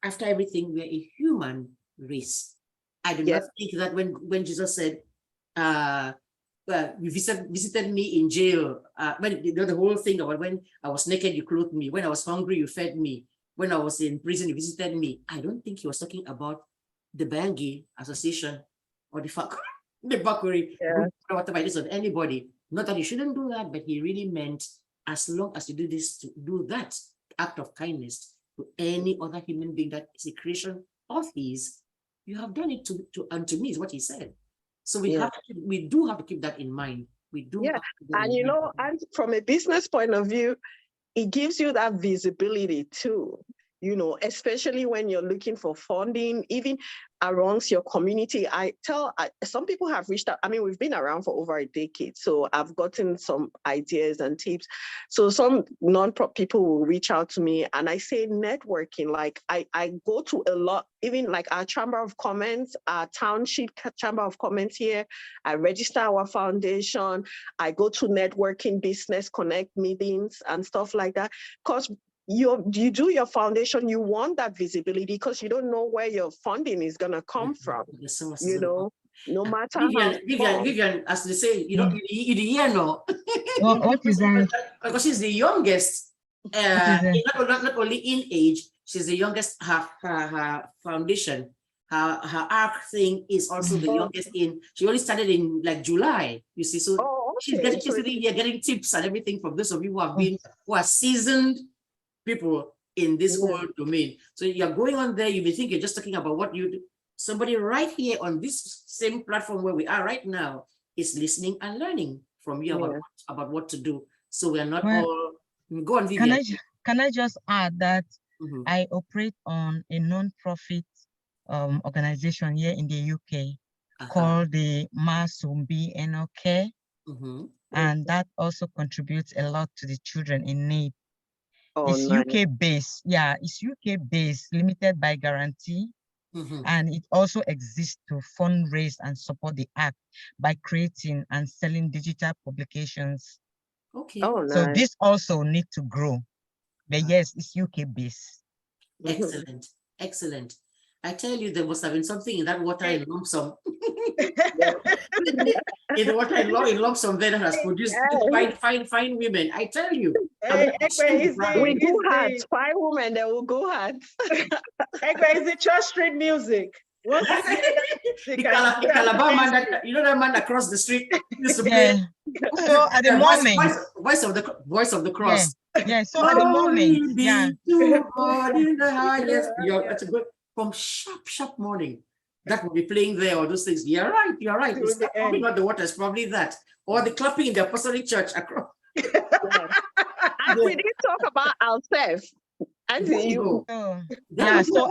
after everything, we're a human race. I do not think that when Jesus said, you visited me in jail, when the whole thing about when I was naked, you clothed me. When I was hungry, you fed me. when I was in prison, he visited me. I don't think he was talking about the Bangi Association or the Bakuri group, whatever it is, of anybody. Not that you shouldn't do that, but he really meant as long as you do this, to do that act of kindness to any other human being that is a creation of his, you have done it unto me, is what he said. So we do have to keep that in mind. We do. Yeah, and you know, and from a business point of view, it gives you that visibility too, you know, especially when you're looking for funding, even around your community. Some people have reached out. I mean, we've been around for over a decade, so I've gotten some ideas and tips. So some non-profit people will reach out to me, and I say networking. Like I go to a lot, even like our Chamber of Commerce, our township Chamber of Commerce here. I register our foundation. I go to networking, business connect meetings and stuff like that, because you do your foundation, you want that visibility because you don't know where your funding is going to come from, you know, no matter Vivian, as they say, you know, in the ENOH. What is that? Because she's the youngest, not only in age, she's the youngest, her foundation, her ARC thing is also the youngest in, she only started in like July, you see, so she's sitting here getting tips and everything from those of you who are seasoned people in this whole domain. So you're going on there, you may think you're just talking about what you do. Somebody right here on this same platform where we are right now is listening and learning from you about what to do. So we're not all, go on, Vivian. Can I just add that I operate on a non-profit organization here in the UK called the MUSINGS ENOH, and that also contributes a lot to the children in need. It's UK based, it's UK based, limited by guarantee, and it also exists to fundraise and support the act by creating and selling digital publications. Okay. So this also need to grow, but yes, it's UK based. Excellent, excellent. I tell you, there must have been something in that water in Lumpsum. In the water in Lumpsum that has produced fine women. I tell you. We go hard. Fine women, they will go hard. EGBE is the church street music. The Calabar man, that, you know that man across the street used to play. So at the moment, voice of the cross. So at the moment, that's a good, from sharp morning, that will be playing there, or those things. You're right. It's probably not the water, it's probably that. Or the clapping in the apostolic church across. And we didn't talk about ourselves. So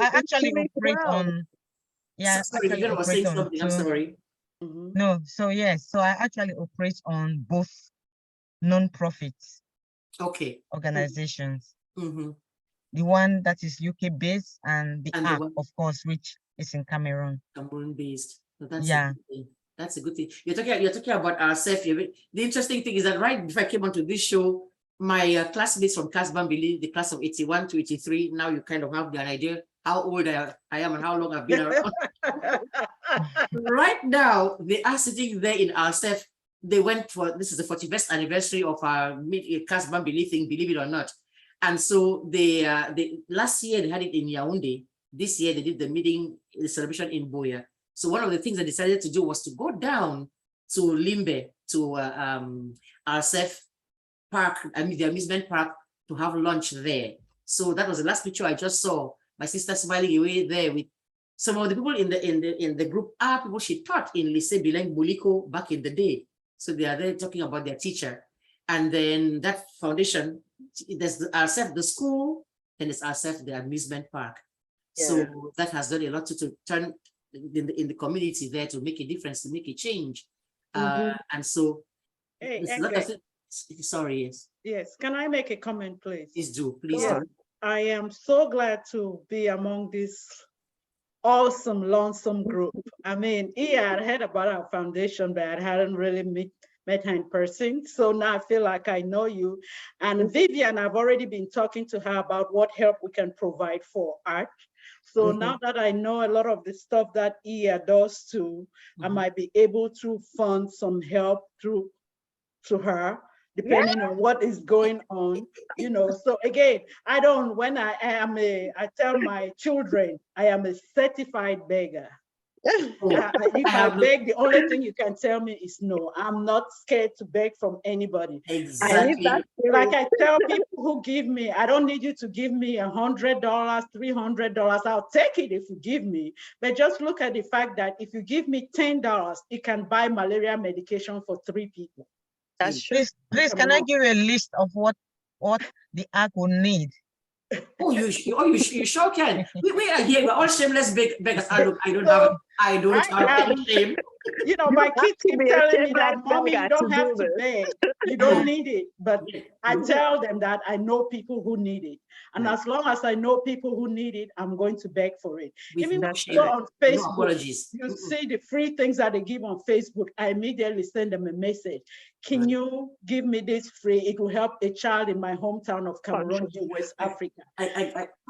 I actually operate on. Sorry, Vivian was saying something. I'm sorry. No, so I actually operate on both non-profits organizations. The one that is UK based and the app, of course, which is in Cameroon. Cameroon based. So that's a good thing. You're talking about ourselves. The interesting thing is that right before I came onto this show, my classmates from Class Bambili, the class of 81 to 83, now you kind of have an idea how old I am and how long I've been around. Right now, they are sitting there in ourselves. They went for, this is the 41st anniversary of our Class Bambili thing, believe it or not. And so they last year they had it in Yaoundé. This year they did the celebration in Boya. So one of the things I decided to do was to go down to Limbe, to RSF Park, the amusement park, to have lunch there. So that was the last picture I just saw. My sister smiling away there with some of the people in the group are people she taught in Lycée Bilingue Boliko back in the day. So they are there talking about their teacher. And then that foundation, there's RSF, the school, and it's RSF, the amusement park. So that has done a lot to turn in the community there, to make a difference, to make a change. And so sorry, yes, can I make a comment, please? Please do, please do. I am so glad to be among this awesome Lumpsum group. I mean, I had heard about our foundation, but I hadn't really met her in person. So now I feel like I know you. And Vivian, I've already been talking to her about what help we can provide for art. So now that I know a lot of the stuff that IYA does too, I might be able to fund some help to her. depending on what is going on, you know. So again, I don't, when I tell my children, I am a certified beggar. If I beg, the only thing you can tell me is no. I'm not scared to beg from anybody. Exactly. Like I tell people who give me, I don't need you to give me $100, $300. I'll take it if you give me. But just look at the fact that if you give me $10, it can buy malaria medication for 3 people. That's true. Please, can I give you a list of what the ARC will need? Oh, you sure can. We are here. We're all shameless beggars. I don't have any shame. You know, my kids keep telling me that, Mommy, you don't have to beg. You don't need it. But I tell them that I know people who need it. And as long as I know people who need it, I'm going to beg for it. Even when you go on Facebook, you see the free things that they give on Facebook, I immediately send them a message. Can you give me this free? It will help a child in my hometown of Cameroon in West Africa.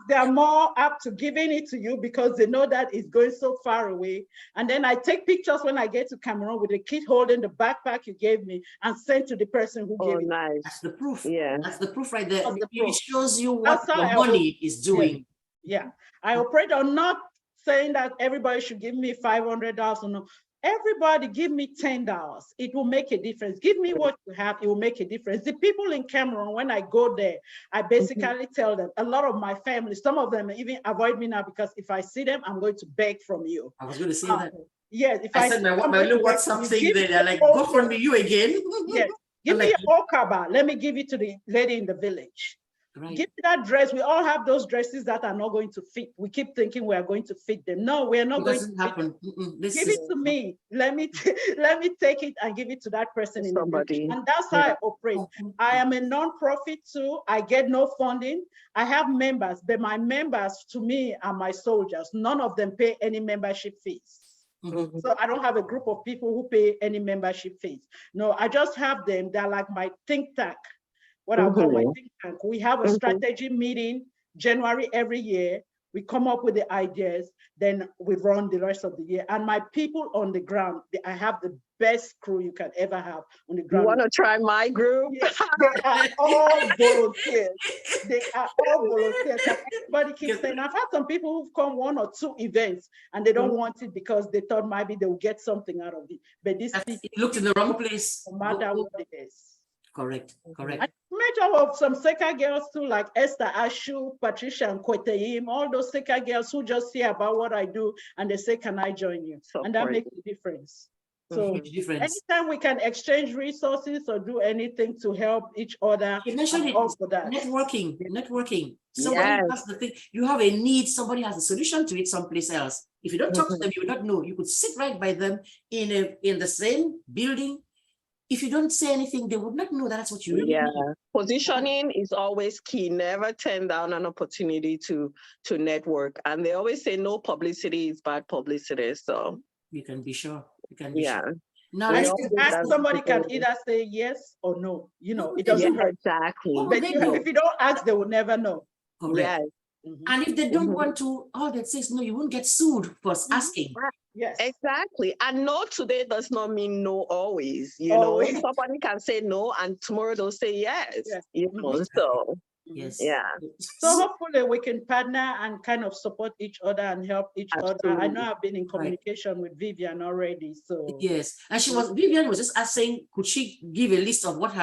They are more apt to giving it to you because they know that it's going so far away. And then I take pictures when I get to Cameroon with the kid holding the backpack you gave me and send to the person who gave it. Nice. That's the proof. Yeah. That's the proof right there. The it shows you what your money is doing. Yeah. I operate on not saying that everybody should give me $500 or no. Everybody give me $10. It will make a difference. Give me what you have, it will make a difference. The people in Cameroon, when I go there, I basically tell them, a lot of my family, some of them even avoid me now because if I see them, I'm going to beg from you. I was going to say that. Yes, if I said my little WhatsApp thing there, they're like, go from you again. Yes, give me a okaba. Let me give it to the lady in the village. Right. Give me that dress. We all have those dresses that are not going to fit. We keep thinking we are going to fit them. No, we are not going to happen. Give it to me. Let me take it and give it to that person in the village. And that's how I operate. I am a non-profit too. I get no funding. I have members, but my members to me are my soldiers. None of them pay any membership fees. So I don't have a group of people who pay any membership fees. No, I just have them. They're like my think tank. What I call my think tank. We have a strategy meeting January every year. We come up with the ideas, then we run the rest of the year. And my people on the ground, I have the best crew you can ever have on the ground. You want to try my group? Yes, they are all volunteers. They are all volunteers. Everybody keeps saying, I've had some people who've come 1 or 2 events and they don't want it because they thought maybe they will get something out of it. But this people looked in the wrong place. No matter what it is. Correct. I met up of some Seka girls too, like Esther Ashu, Patricia and Kweteim, all those Seka girls who just hear about what I do and they say, can I join you? And that makes a difference. So anytime we can exchange resources or do anything to help each other. You mentioned it, networking. Somebody has the thing, you have a need, somebody has a solution to it someplace else. If you don't talk to them, you will not know. You could sit right by them in the same building. If you don't say anything, they would not know that's what you really need. Positioning is always key. Never turn down an opportunity to network. And they always say no publicity is bad publicity. So you can be sure. You can be sure. Now, ask somebody can either say yes or no. You know, it doesn't hurt. Exactly. But if you don't ask, they will never know. Correct. And if they don't want to, all that says no, you won't get sued for asking. Yes, exactly. And no today does not mean no always. You know, somebody can say no and tomorrow they'll say yes. You know, so so hopefully we can partner and kind of support each other and help each other. I know I've been in communication with Vivian already. So yes, and Vivian was just asking, could she give a list of what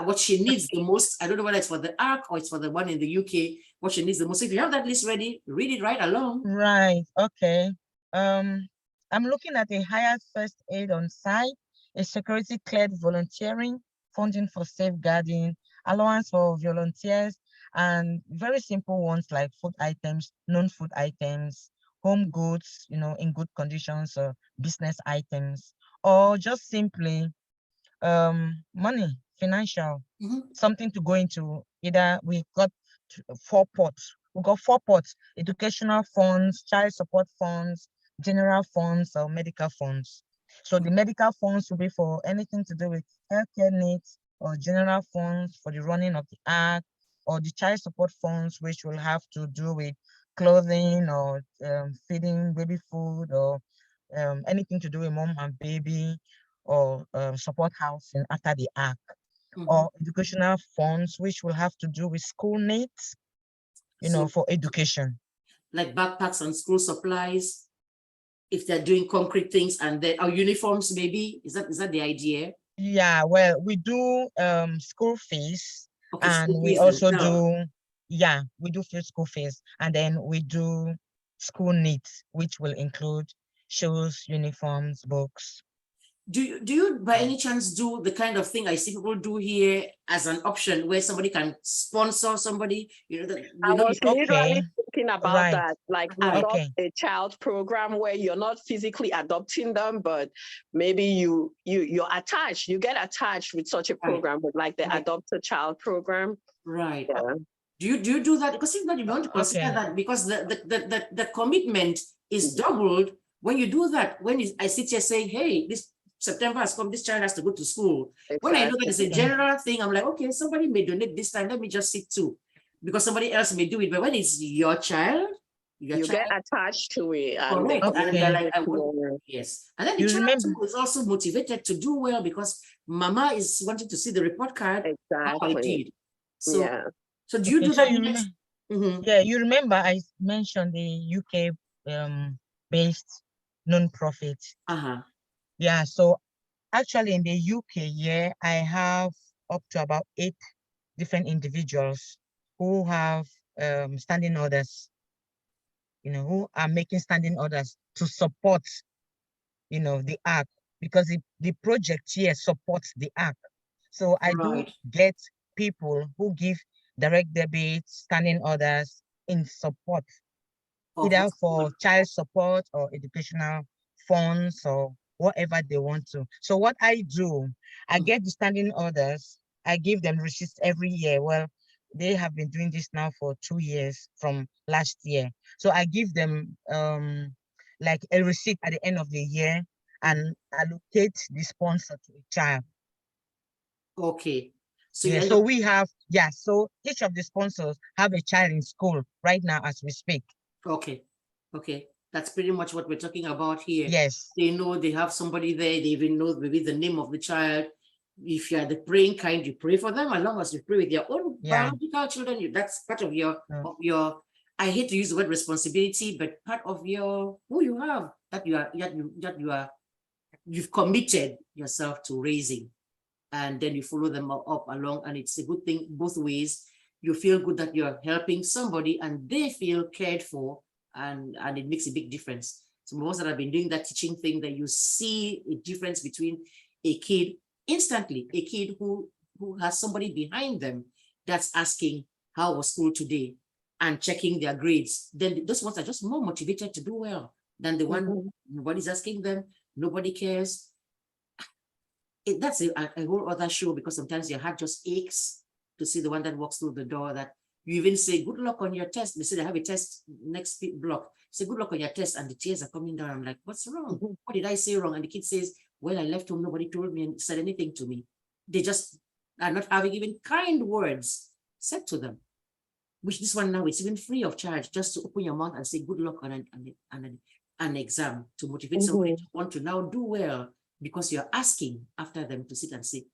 what she needs the most? I don't know whether it's for the ARC or it's for the one in the UK, what she needs the most. If you have that list ready, read it right along. Right, okay. I'm looking at a higher first aid on site, a security cleared volunteering, funding for safeguarding, allowance for volunteers, and very simple ones like food items, non-food items, home goods, you know, in good conditions, business items, or just simply money, financial, something to go into. Either we got 4 pots. We got 4 pots: educational funds, child support funds, general funds, or medical funds. So the medical funds will be for anything to do with healthcare needs, or general funds for the running of the ARC, or the child support funds, which will have to do with clothing or feeding baby food, or anything to do with mom and baby, or support housing after the ARC. or educational funds, which will have to do with school needs, So, for education. like backpacks and school supplies, if they're doing concrete things, and then our uniforms, maybe, is that the idea? Yeah, well, we do school fees, Okay, and school we fees also themselves. we do free school fees, and then we do school needs, which will include shoes, uniforms, books. Do you by any chance do the kind of thing I see people do here as an option, where somebody can sponsor somebody? I was literally Okay, thinking about right. that, like Right. adopt Okay. a child program where you're not physically adopting them, but maybe you're attached, you get attached with such a program, but like the Right. adopt a child program. Right. Yeah. Do you do that? Because if not, you want to consider Okay. that, because the commitment is doubled when you do that. When I sit here saying, hey, this September has come, this child has to go to school. When I know that it's a general thing, I'm like, okay, somebody may donate this time, let me just sit too, because somebody else may do it. But when it's your child, You get attached to it, and correct, and Okay. they're like, I want, yes. And then the You child remember? too is also motivated to do well, because mama is wanting to see the report card, how I exactly. did. So, Yeah. so do you Okay, do so that? you remember? Yeah, you remember I mentioned the UK based non-profit. Yeah, so actually in the UK, yeah, I have up to about 8 different individuals who have standing orders, who are making standing orders to support, the ARC, because the project here supports the ARC. So I do get people who give direct debits, standing orders in support, either for child support or educational funds or whatever they want to. So what I do, I get the standing orders, I give them receipts every year. Well, they have been doing this now for 2 years from last year. So I give them like a receipt at the end of the year and allocate the sponsor to a child. Okay. So yeah, so we have, so each of the sponsors have a child in school right now as we speak. Okay. Okay. That's pretty much what we're talking about here. Yes. They know they have somebody there. They even know maybe the name of the child. If you are the praying kind, you pray for them. As long as you pray with your own biological children, that's part of your, I hate to use the word responsibility, but part of your, who you have, that you've committed yourself to raising. And then you follow them up along, and it's a good thing both ways. You feel good that you're helping somebody and they feel cared for, and it makes a big difference. So most that I've been doing that teaching thing, that you see a difference between a kid instantly, a kid who has somebody behind them that's asking, how was school today, and checking their grades. Then those ones are just more motivated to do well than the one nobody's asking them, nobody cares. That's a whole other show, because sometimes your heart just aches to see the one that walks through the door, that you even say, good luck on your test. They say they have a test next block. Say, good luck on your test, and the tears are coming down. I'm like, what's wrong? What did I say wrong? And the kid says, well, I left home, nobody told me and said anything to me. They just are not having even kind words said to them. Which this one now, it's even free of charge, just to open your mouth and say good luck on an exam, to motivate somebody to want to now do well, because you're asking after them to sit and say,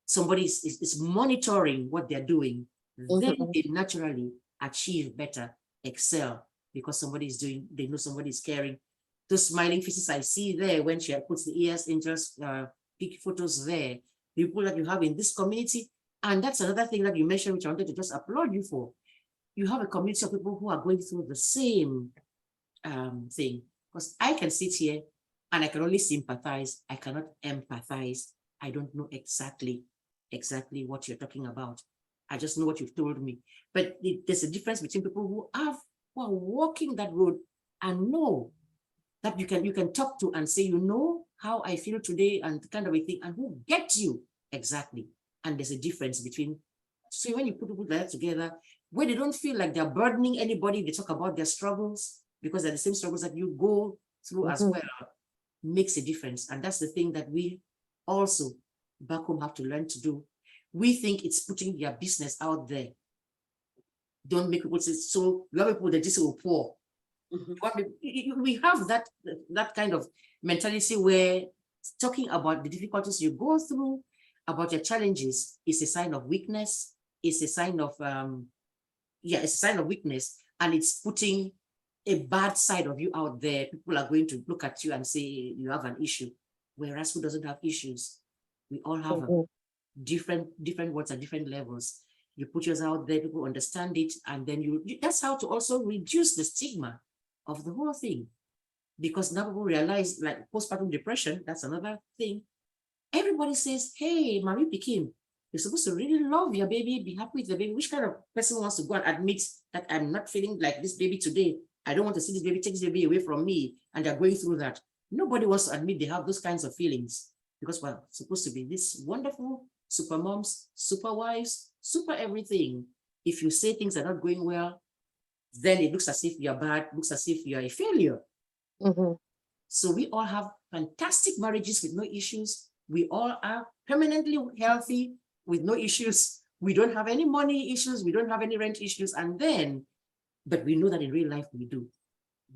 somebody is monitoring what they're doing, then they naturally achieve better, excel, because somebody is doing, they know somebody is caring. Those smiling faces I see there when she puts the EYA'S interest pic photos there, people that you have in this community. And that's another thing that you mentioned, which I wanted to just applaud you for. You have a community of people who are going through the same thing. Because I can sit here and I can only sympathize. I cannot empathize. I don't know exactly what you're talking about. I just know what you've told me. But there's a difference between people who are walking that road and know that you can talk to and say, you know how I feel today, and kind of a thing, and who gets you exactly. And there's a difference between, so when you put people like that together, where they don't feel like they're burdening anybody, they talk about their struggles, because they're the same struggles that you go through as well, makes a difference. And that's the thing that we also back home have to learn to do. We think it's putting your business out there. Don't make people say, so you have people that just will pour. We have that kind of mentality where talking about the difficulties you go through about your challenges is a sign of weakness, it's a sign of, it's a sign of weakness, and it's putting a bad side of you out there. People are going to look at you and say you have an issue, whereas who doesn't have issues? We all have different words at different levels. You put yours out there, people understand it, and then that's how to also reduce the stigma of the whole thing. Because now people realize, like postpartum depression, that's another thing. Everybody says, hey, Marie Pikin, you're supposed to really love your baby, be happy with the baby. Which kind of person wants to go and admit that I'm not feeling like this baby today? I don't want to see this baby, take this baby away from me, and they're going through that. Nobody wants to admit they have those kinds of feelings because we're supposed to be this wonderful super moms, super wives, super everything. If you say things are not going well, then it looks as if you're bad, looks as if you're a failure. So we all have fantastic marriages with no issues. We all are permanently healthy with no issues. We don't have any money issues. We don't have any rent issues. But we know that in real life we do.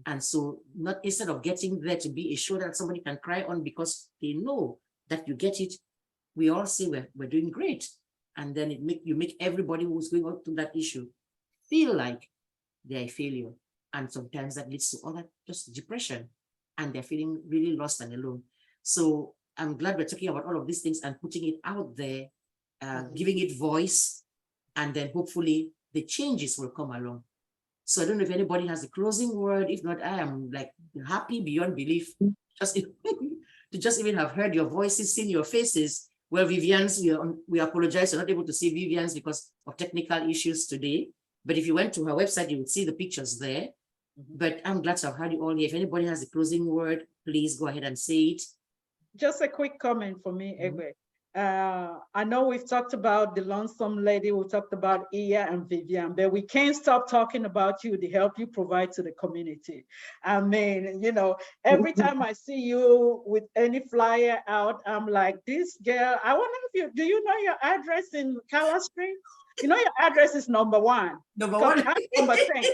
And so instead of getting there to be a show that somebody can cry on because they know that you get it, we all say we're doing great. And then you make everybody who's going on to that issue feel like they're a failure. And sometimes that leads to all that just depression, and they're feeling really lost and alone. So I'm glad we're talking about all of these things and putting it out there, giving it voice, and then hopefully the changes will come along. So I don't know if anybody has a closing word. If not, I am like happy beyond belief just to just even have heard your voices, seen your faces. Well, Vivian's, we apologize, we're not able to see Vivian's because of technical issues today. But if you went to her website, you would see the pictures there. But I'm glad to have had you all here. If anybody has a closing word, please go ahead and say it. Just a quick comment for me, EGBE. I know we've talked about the Lumpsum lady, we talked about IYA and Vivian, but we can't stop talking about you, the help you provide to the community. I mean, you know, every time I see you with any flyer out, I'm like, this girl, I wonder if do you know your address in Kala Street? You know your address is number 1. Number 1. Number 10.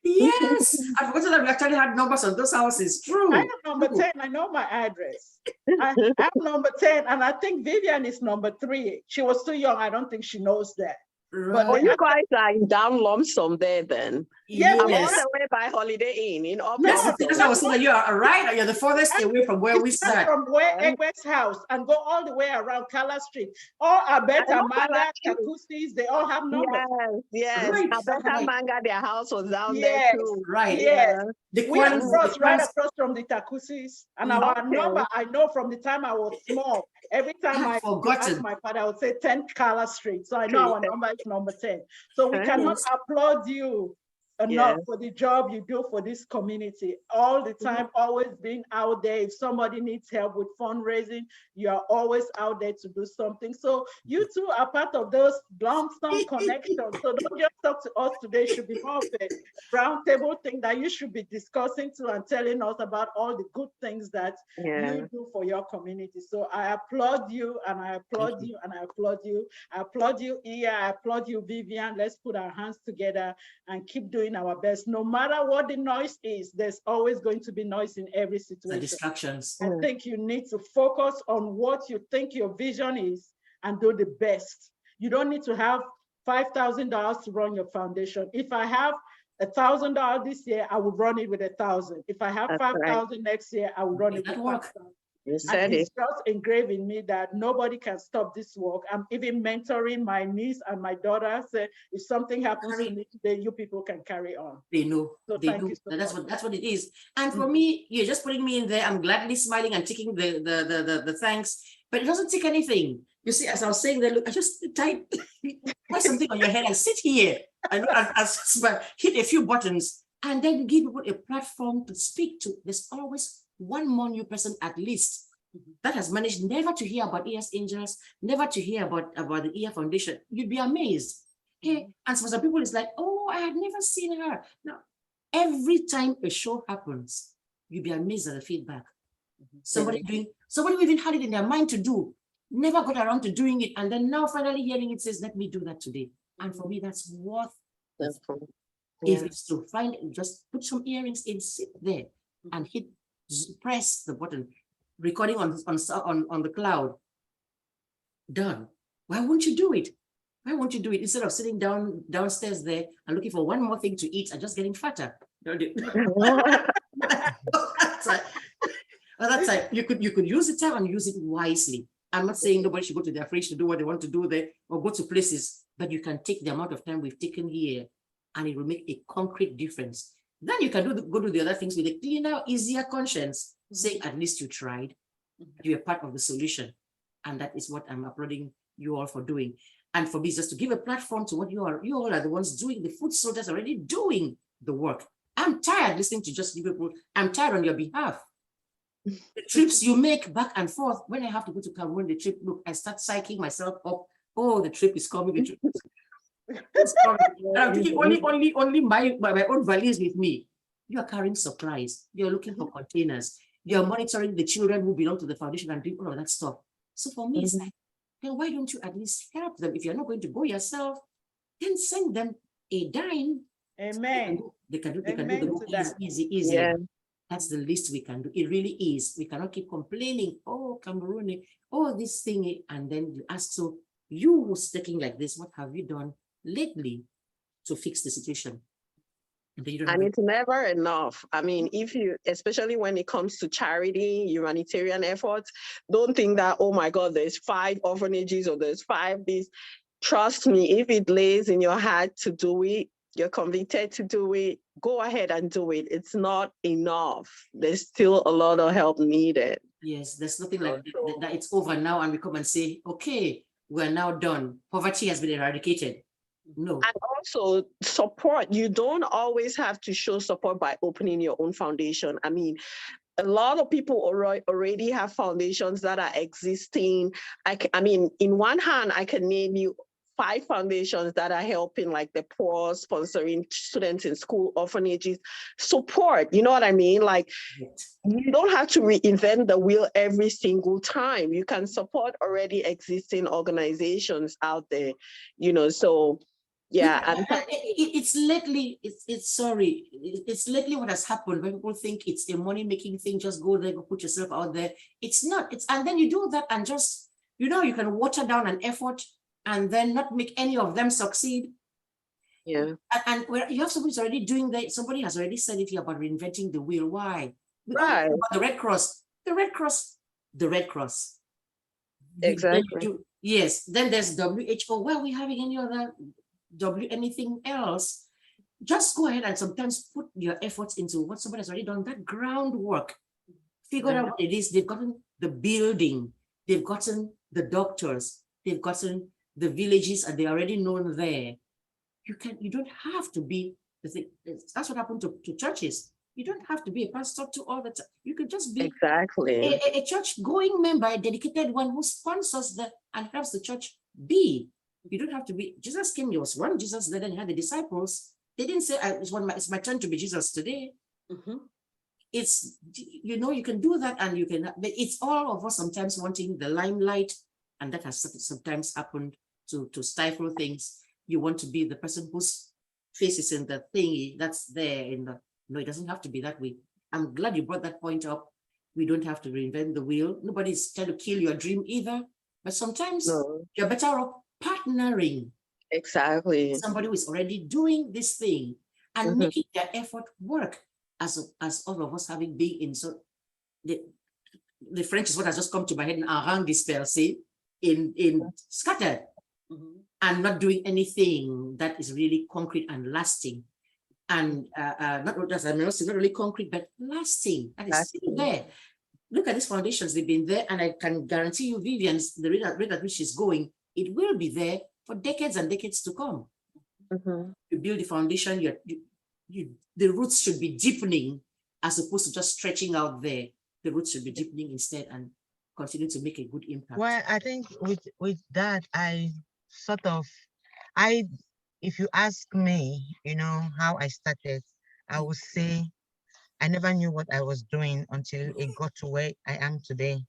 Yes, I forgot that we actually had numbers on those houses. True. I am number 10. I know my address. I'm number 10, and I think Vivian is number 3. She was too young. I don't think she knows that. Right. But you guys are in down Lumpsum there then. Yes. I'm all the way by Holiday Inn in Yes, because I was saying that you are right. You're the farthest away from where we sat. From where EGBE's house and go all the way around Kala Street. All Abeta, Manga, Takusis, they all have numbers. Yes. Right. Abeta Manga, their house was down there too. Right. Yes. The We are right across from the Takusis. And our number, I know from the time I was small. Every time I asked my father, I would say 10 Kala Street. So I know our number is number 10. So we cannot applaud you enough for the job you do for this community all the time, always being out there. If somebody needs help with fundraising, you are always out there to do something. So you two are part of those Lumpsum connections. So don't just talk to us today. Should be more of a round table thing that you should be discussing to and telling us about all the good things that you do for your community. So I applaud you, and I applaud you, and I applaud you. I applaud you, IYA. I applaud you, Vivian. Let's put our hands together and keep doing our best. No matter what the noise is, there's always going to be noise in every situation. The distractions. I think you need to focus on what you think your vision is and do the best. You don't need to have $5,000 to run your foundation. If I have $1,000 this year, I will run it with 1,000. If I have 5,000 next year, I will run it with 5,000. It's just engraved in me that nobody can stop this work. I'm even mentoring my niece and my daughter. Say, if something happens to me today, you people can carry on. They know. So they know. So that's what it is. And for me, you're just putting me in there. I'm gladly smiling and taking the thanks. But it doesn't take anything. You see, as I was saying that, look, I just type put something on your head and sit here and hit a few buttons, and then give people a platform to speak to. There's always one more new person at least that has managed never to hear about EYA'S Angels, never to hear about the IYA Foundation. You'd be amazed. Okay. And for some people, it's like, oh, I had never seen her. Now, every time a show happens, you'd be amazed at the feedback. Somebody who even had it in their mind to do, never got around to doing it, and then now finally hearing it says, let me do that today. And for me, that's worth it. If it's to find, just put some earrings in, sit there and press the button, recording on the cloud. done. Why won't you do it? Why won't you do it instead of sitting downstairs there and looking for one more thing to eat and just getting fatter? That's like you could use the time and use it wisely. I'm not saying nobody should go to their fridge to do what they want to do there or go to places, but you can take the amount of time we've taken here and it will make a concrete difference. Then you can go do the other things with a cleaner, easier conscience, saying at least you tried, you're part of the solution. And that is what I'm applauding you all for doing. And for business to give a platform to what you all are the ones doing, the food soldiers already doing the work. I'm tired listening to just people. I'm tired on your behalf. The trips you make back and forth, when I have to go to Cameroon, the trip, look, I start psyching myself up. Oh, the trip is coming. The trip is coming. And I'm thinking only my own valise with me. You are carrying supplies. You're looking for containers. You're monitoring the children who belong to the foundation and doing all of that stuff. So for me, it's like, then why don't you at least help them? If you're not going to go yourself, then send them a dime. Amen. They can do the work easy. Yeah. That's the least we can do. It really is. We cannot keep complaining, oh, Cameroon, oh, this thing. And then you ask, so you who's taking like this, what have you done lately to fix the situation? And it's never enough. I mean, if you, especially when it comes to charity, humanitarian efforts, don't think that, oh my God, there's 5 orphanages or there's 5 this. Trust me, if it lays in your heart to do it, you're convicted to do it, go ahead and do it. It's not enough. There's still a lot of help needed. Yes, there's nothing like that it's over now and we come and say, okay, we're now done. Poverty has been eradicated. No. And also support. You don't always have to show support by opening your own foundation. I mean, a lot of people already have foundations that are existing. I mean, in one hand, I can name you 5 foundations that are helping like the poor, sponsoring students in school, orphanages, support, you know what I mean? Like, you don't have to reinvent the wheel every single time. You can support already existing organizations out there, you know, so yeah. And it's lately what has happened when people think it's a money-making thing, just go there, go put yourself out there. It's not, and then you do that and just, you know, you can water down an effort and then not make any of them succeed. Yeah. And where you have somebody who's already doing that, somebody has already said it here about reinventing the wheel. Why? Right. The Red Cross. Exactly. Yes. Then there's WHO. Where are we having any other anything else? Just go ahead and sometimes put your efforts into what somebody has already done, that groundwork. Figure out what it is. They've gotten the building, they've gotten the doctors, they've gotten the villages, and they're already known there. You don't have to be the thing. That's what happened to churches. You don't have to be a pastor to all the time. You could just be exactly a church-going member, a dedicated one who sponsors and helps the church be. You don't have to be. Jesus came, there was one Jesus there, then he had the disciples. They didn't say, it's my turn to be Jesus today. It's, you know, you can do that and you can, but it's all of us sometimes wanting the limelight, and that has sometimes happened to stifle things. You want to be the person whose face is in the thingy that's there in the, no, it doesn't have to be that way. I'm glad you brought that point up. We don't have to reinvent the wheel. Nobody's trying to kill your dream either, but sometimes you're better off partnering. Exactly. Somebody who is already doing this thing and making their effort work, as all of us having been in. So the French is what has just come to my head, around dispersé, in scattered, and not doing anything that is really concrete and lasting. And not really concrete, but lasting. And it's still there. Look at these foundations, they've been there, and I can guarantee you, Vivian, the rate at which she's going, it will be there for decades and decades to come. You build the foundation, the roots should be deepening as opposed to just stretching out there. The roots should be deepening instead and continue to make a good impact. Well, I think with that, if you ask me, you know, how I started, I would say I never knew what I was doing until it got to where I am today,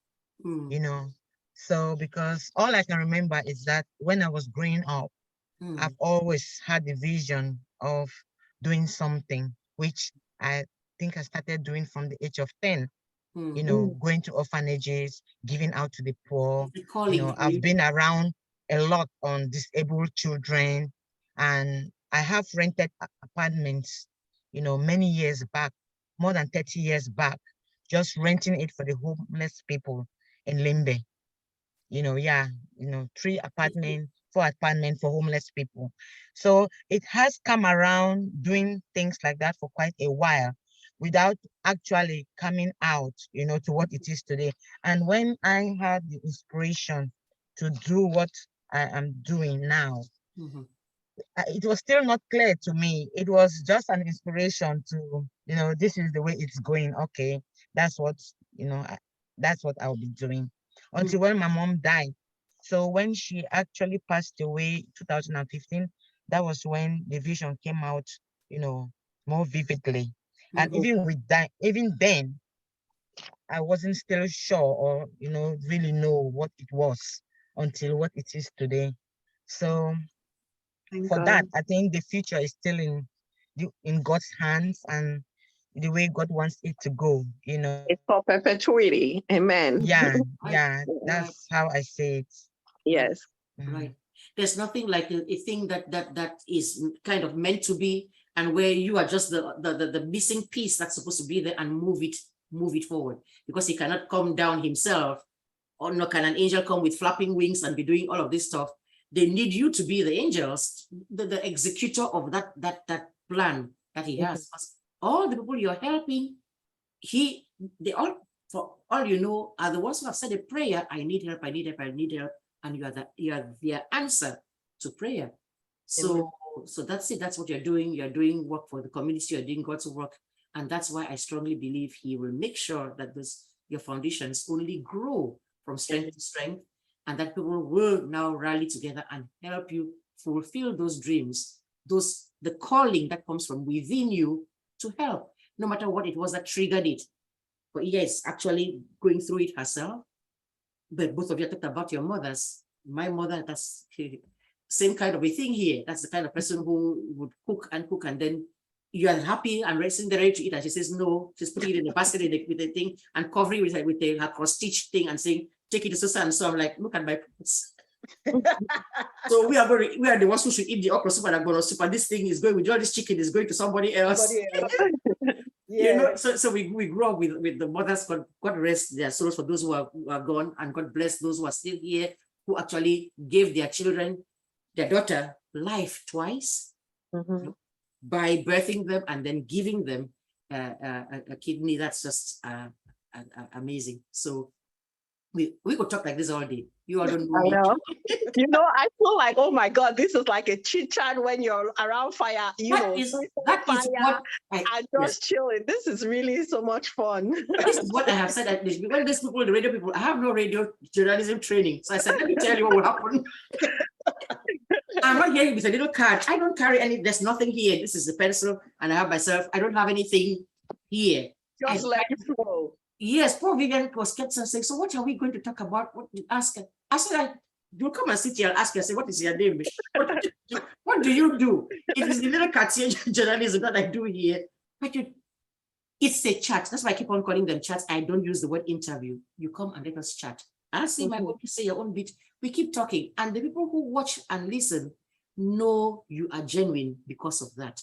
you know. So, because all I can remember is that when I was growing up, I've always had the vision of doing something, which I think I started doing from the age of 10. you know, going to orphanages, giving out to the poor. The You calling know, for I've you. been around a lot on disabled children, and I have rented apartments, you know, many years back, more than 30 years back, just renting it for the homeless people in Limbe. You know, yeah, you know, 4 apartments for homeless people. So it has come around doing things like that for quite a while without actually coming out, you know, to what it is today. And when I had the inspiration to do what I am doing now, it was still not clear to me. It was just an inspiration to, you know, this is the way it's going. Okay, that's what, you know, that's what I'll be doing until when my mom died. So when she actually passed away 2015, that was when the vision came out, you know, more vividly. And even with that, even then, I wasn't still sure or, you know, really know what it was until what it is today. So Thank for God. that, I think the future is still in God's hands and the way God wants it to go, you know. It's for perpetuity. Amen. Yeah, Right, yeah, right, that's how I say it. Yes. right. There's nothing like a thing that is kind of meant to be, and where you are just the missing piece that's supposed to be there and move it forward, because he cannot come down himself, or nor can an angel come with flapping wings and be doing all of this stuff. They need you to be the angels, the executor of that plan that he has. All the people you're helping, they all, for all you know, are the ones who have said a prayer, I need help, I need help, I need help, and you are their answer to prayer. So that's it. That's what you're doing. You're doing work for the community, you're doing God's work. And that's why I strongly believe he will make sure that your foundations only grow from strength to strength, and that people will now rally together and help you fulfill those dreams, the calling that comes from within you to help, no matter what it was that triggered it. But Iya is actually going through it herself. But both of you talked about your mothers. My mother, that's same kind of a thing here. That's the kind of person who would cook, and then you are happy and ready to eat, and she says no. She's putting it in the basket with the thing and covering it with her cross-stitch thing and saying, take it to sister. And so I'm like, look at my pants. So we are the ones who should eat the okra soup and agbono soup, and this thing is going with all this chicken is going to somebody else. You know, so we grew up with the mothers. God rest their souls for those who are gone, and God bless those who are still here, who actually gave their daughter life twice, by birthing them and then giving them a kidney. That's just amazing. So we could talk like this all day. You all don't know I me. know. You know, I feel like, oh my God, this is like a chit chat when you're around fire, That is what and just chilling. This is really so much fun. This is what I have said. When these people, the radio people, I have no radio journalism training. So I said, let me tell you what will happen. I'm not here with a little card. I don't carry any, there's nothing here. This is a pencil, and I have myself. I don't have anything here. Just let it flow. Yes, poor Vivian was kept saying, so what are we going to talk about? What you ask her? I said, you'll come and sit here and ask her, say, what is your name? What do you do? It is the little Cartier journalism that I do here. But it's a chat. That's why I keep on calling them chats. I don't use the word interview. You come and let us chat. I'll say my own, you say your own bit. We keep talking. And the people who watch and listen know you are genuine because of that.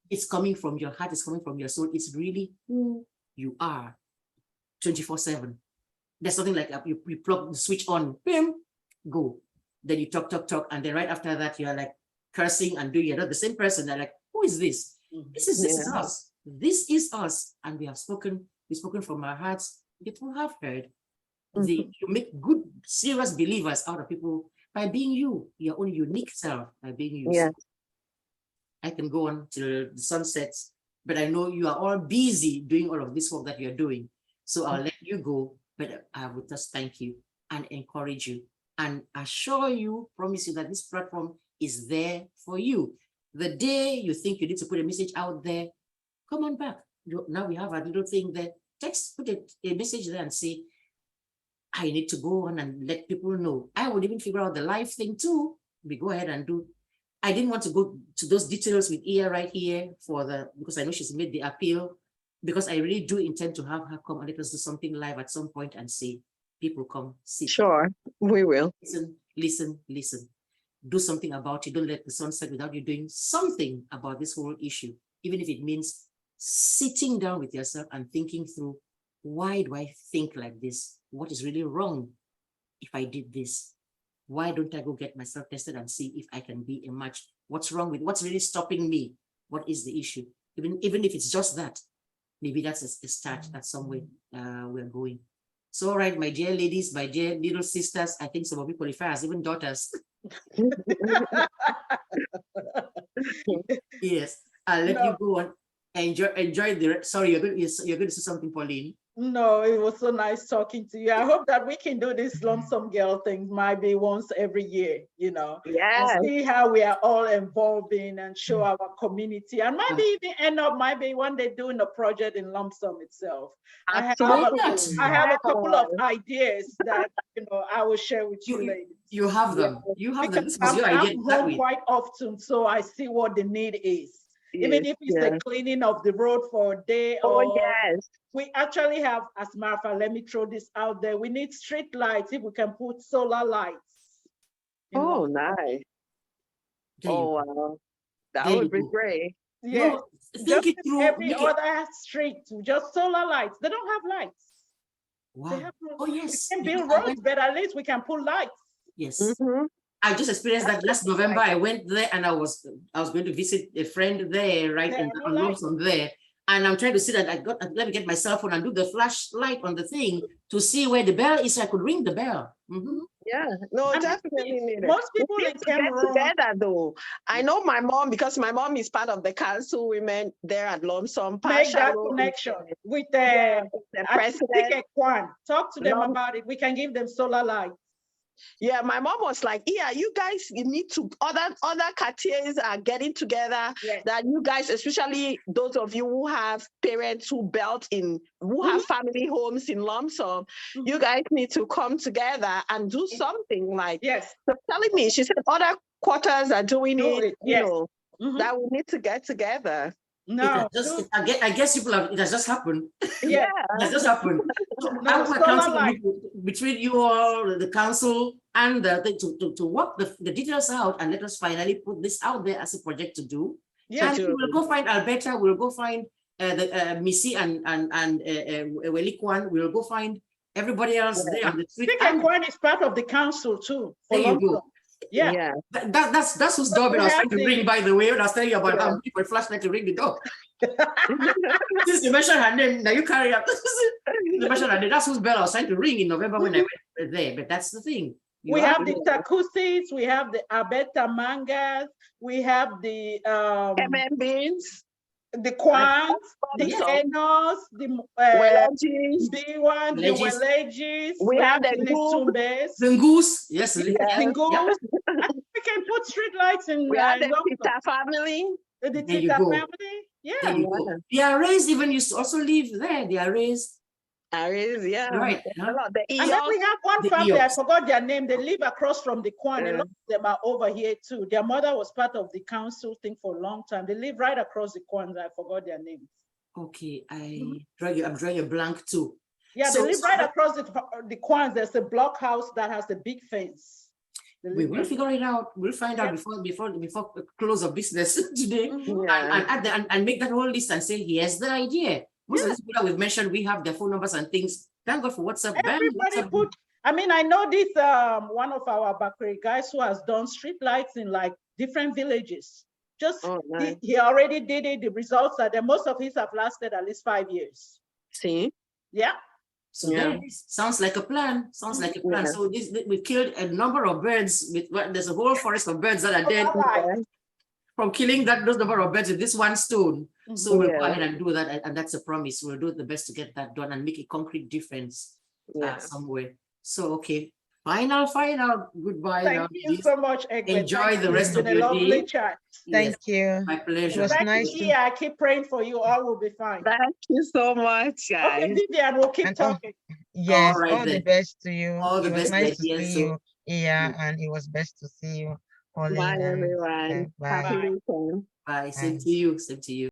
It's coming from your heart. It's coming from your soul. It's really who you are 24/7. There's something like you plug the switch on, bam, go. Then you talk. And then right after that, you're like cursing and doing, you're not the same person. They're like, who is this? This is us. This is us. And we've spoken from our hearts. People have heard. You make good, serious believers out of people by being you, your own unique self, by being you. Yeah. I can go on till the sun sets, but I know you are all busy doing all of this work that you're doing. So I'll let you go, but I would just thank you and encourage you and assure you, promise you that this platform is there for you. The day you think you need to put a message out there, come on back. Now we have a little thing there. Put a message there and say, I need to go on and let people know. I would even figure out the live thing too. We go ahead and do. I didn't want to go to those details with Iya right here because I know she's made the appeal. because I really do intend to have her come and let us do something live at some point and say, people come, sit. Sure, we will. Listen, listen, listen. Do something about it. Don't let the sun set without you doing something about this whole issue, even if it means sitting down with yourself and thinking through, why do I think like this? What is really wrong if I did this? Why don't I go get myself tested and see if I can be a match? What's wrong with, what's really stopping me? What is the issue? Even if it's just that, maybe that's a start. That's somewhere we're going. So, all right, my dear ladies, my dear little sisters, I think some of you qualify as even daughters. Yes, I'll let you go on. Enjoy the, sorry, you're going to say something, Pauline. No, it was so nice talking to you. I hope that we can do this Lumpsum girl thing maybe once every year, you know, Yeah. and see how we are all involving and show our community, and maybe even end up maybe one day doing a project in Lumpsum itself. I have a couple of ideas that, you know, I will share with you later. You have them. You have them. This was your idea. I'm home quite often, so I see what the need is. Even if it's the cleaning of the road for a day, or we actually have, as a matter of fact, let me throw this out there. We need street lights. If we can put solar lights. Oh, nice. Oh, wow. That would be great. Yeah. Think it through. Every other street, just solar lights. They don't have lights. Wow. Oh, yes. We can build roads, but at least we can put lights. Yes. I just experienced that last November. I went there and I was going to visit a friend there, right, in Lumpsum there. And I'm trying to see that let me get my cell phone and do the flashlight on the thing to see where the bell is so I could ring the bell. Yeah, no, definitely need it. Most people in Cameroon together though. I know my mom, because my mom is part of the council women there at Lumpsum. Make that connection with the president. Talk to them about it. We can give them solar lights. Yeah, my mom was like, yeah, you guys, you need to, other quartiers are getting together, that you guys, especially those of you who have parents who who have family homes in Lumpsum, you guys need to come together and do something like, so telling me, she said other quarters are doing it, you know, that we need to get together. No, I guess it has just happened. Yeah, it has just happened. So between you all, the council, and to work the details out and let us finally put this out there as a project to do. Yeah, and we'll go find Alberta. We'll go find the Missy and Welikwan. We'll go find everybody else there on the street. Welikwan is part of the council too. There you go. Yeah, that's whose doorbell I was trying to ring, by the way, when I was telling you about how people flashlight to ring the door. Since you mentioned her name, now you carry up. You mentioned her name, that's whose bell I was trying to ring in November when I went there. But that's the thing. We have the Takusis, we have the Abeta Mangas, we have the MBIWANs, the Kwans, the ENOHs, the MBIWAN, the WELA'S, we have the LITUMBEs, the Goose, yes, the Goose. We can put street lights in. We have the Tita family. The Tita family, yeah. The arrays even used to also live there. The arrays. Yeah. Right. And then we have one family, I forgot their name. They live across from the Kwan. A lot of them are over here too. Their mother was part of the council thing for a long time. They live right across the Kwan. I forgot their names. Okay, I'm drawing a blank too. Yeah, they live right across the Kwan. There's a block house that has a big fence. We will figure it out. We'll find out before close of business today, and make that whole list and say, here's the idea. Most of these people that we've mentioned, we have their phone numbers and things. Thank God for WhatsApp. Everybody put. I mean, I know this one of our Bakri guys who has done street lights in like different villages. Just he already did it. The results are there. Most of his have lasted at least 5 years. See? Yeah. So sounds like a plan. Sounds like a plan. So we killed a number of birds. There's a whole forest of birds that are dead from killing those number of birds with this one stone. So we'll go ahead and do that, and that's a promise. We'll do the best to get that done and make a concrete difference somewhere. So okay, final goodbye. Thank you so much, EGBE. Enjoy the rest of your day. Chat. Thank you. My pleasure. It was nice. Yeah, I keep praying for you. All will be fine. Thank you so much, guys. Okay, Vivian, we'll keep talking. Yes, all the best to you. All the best. Nice to see you. Yeah, and it was best to see you. Bye, everyone. Bye. Happy weekend. Bye. Same to you. Same to you.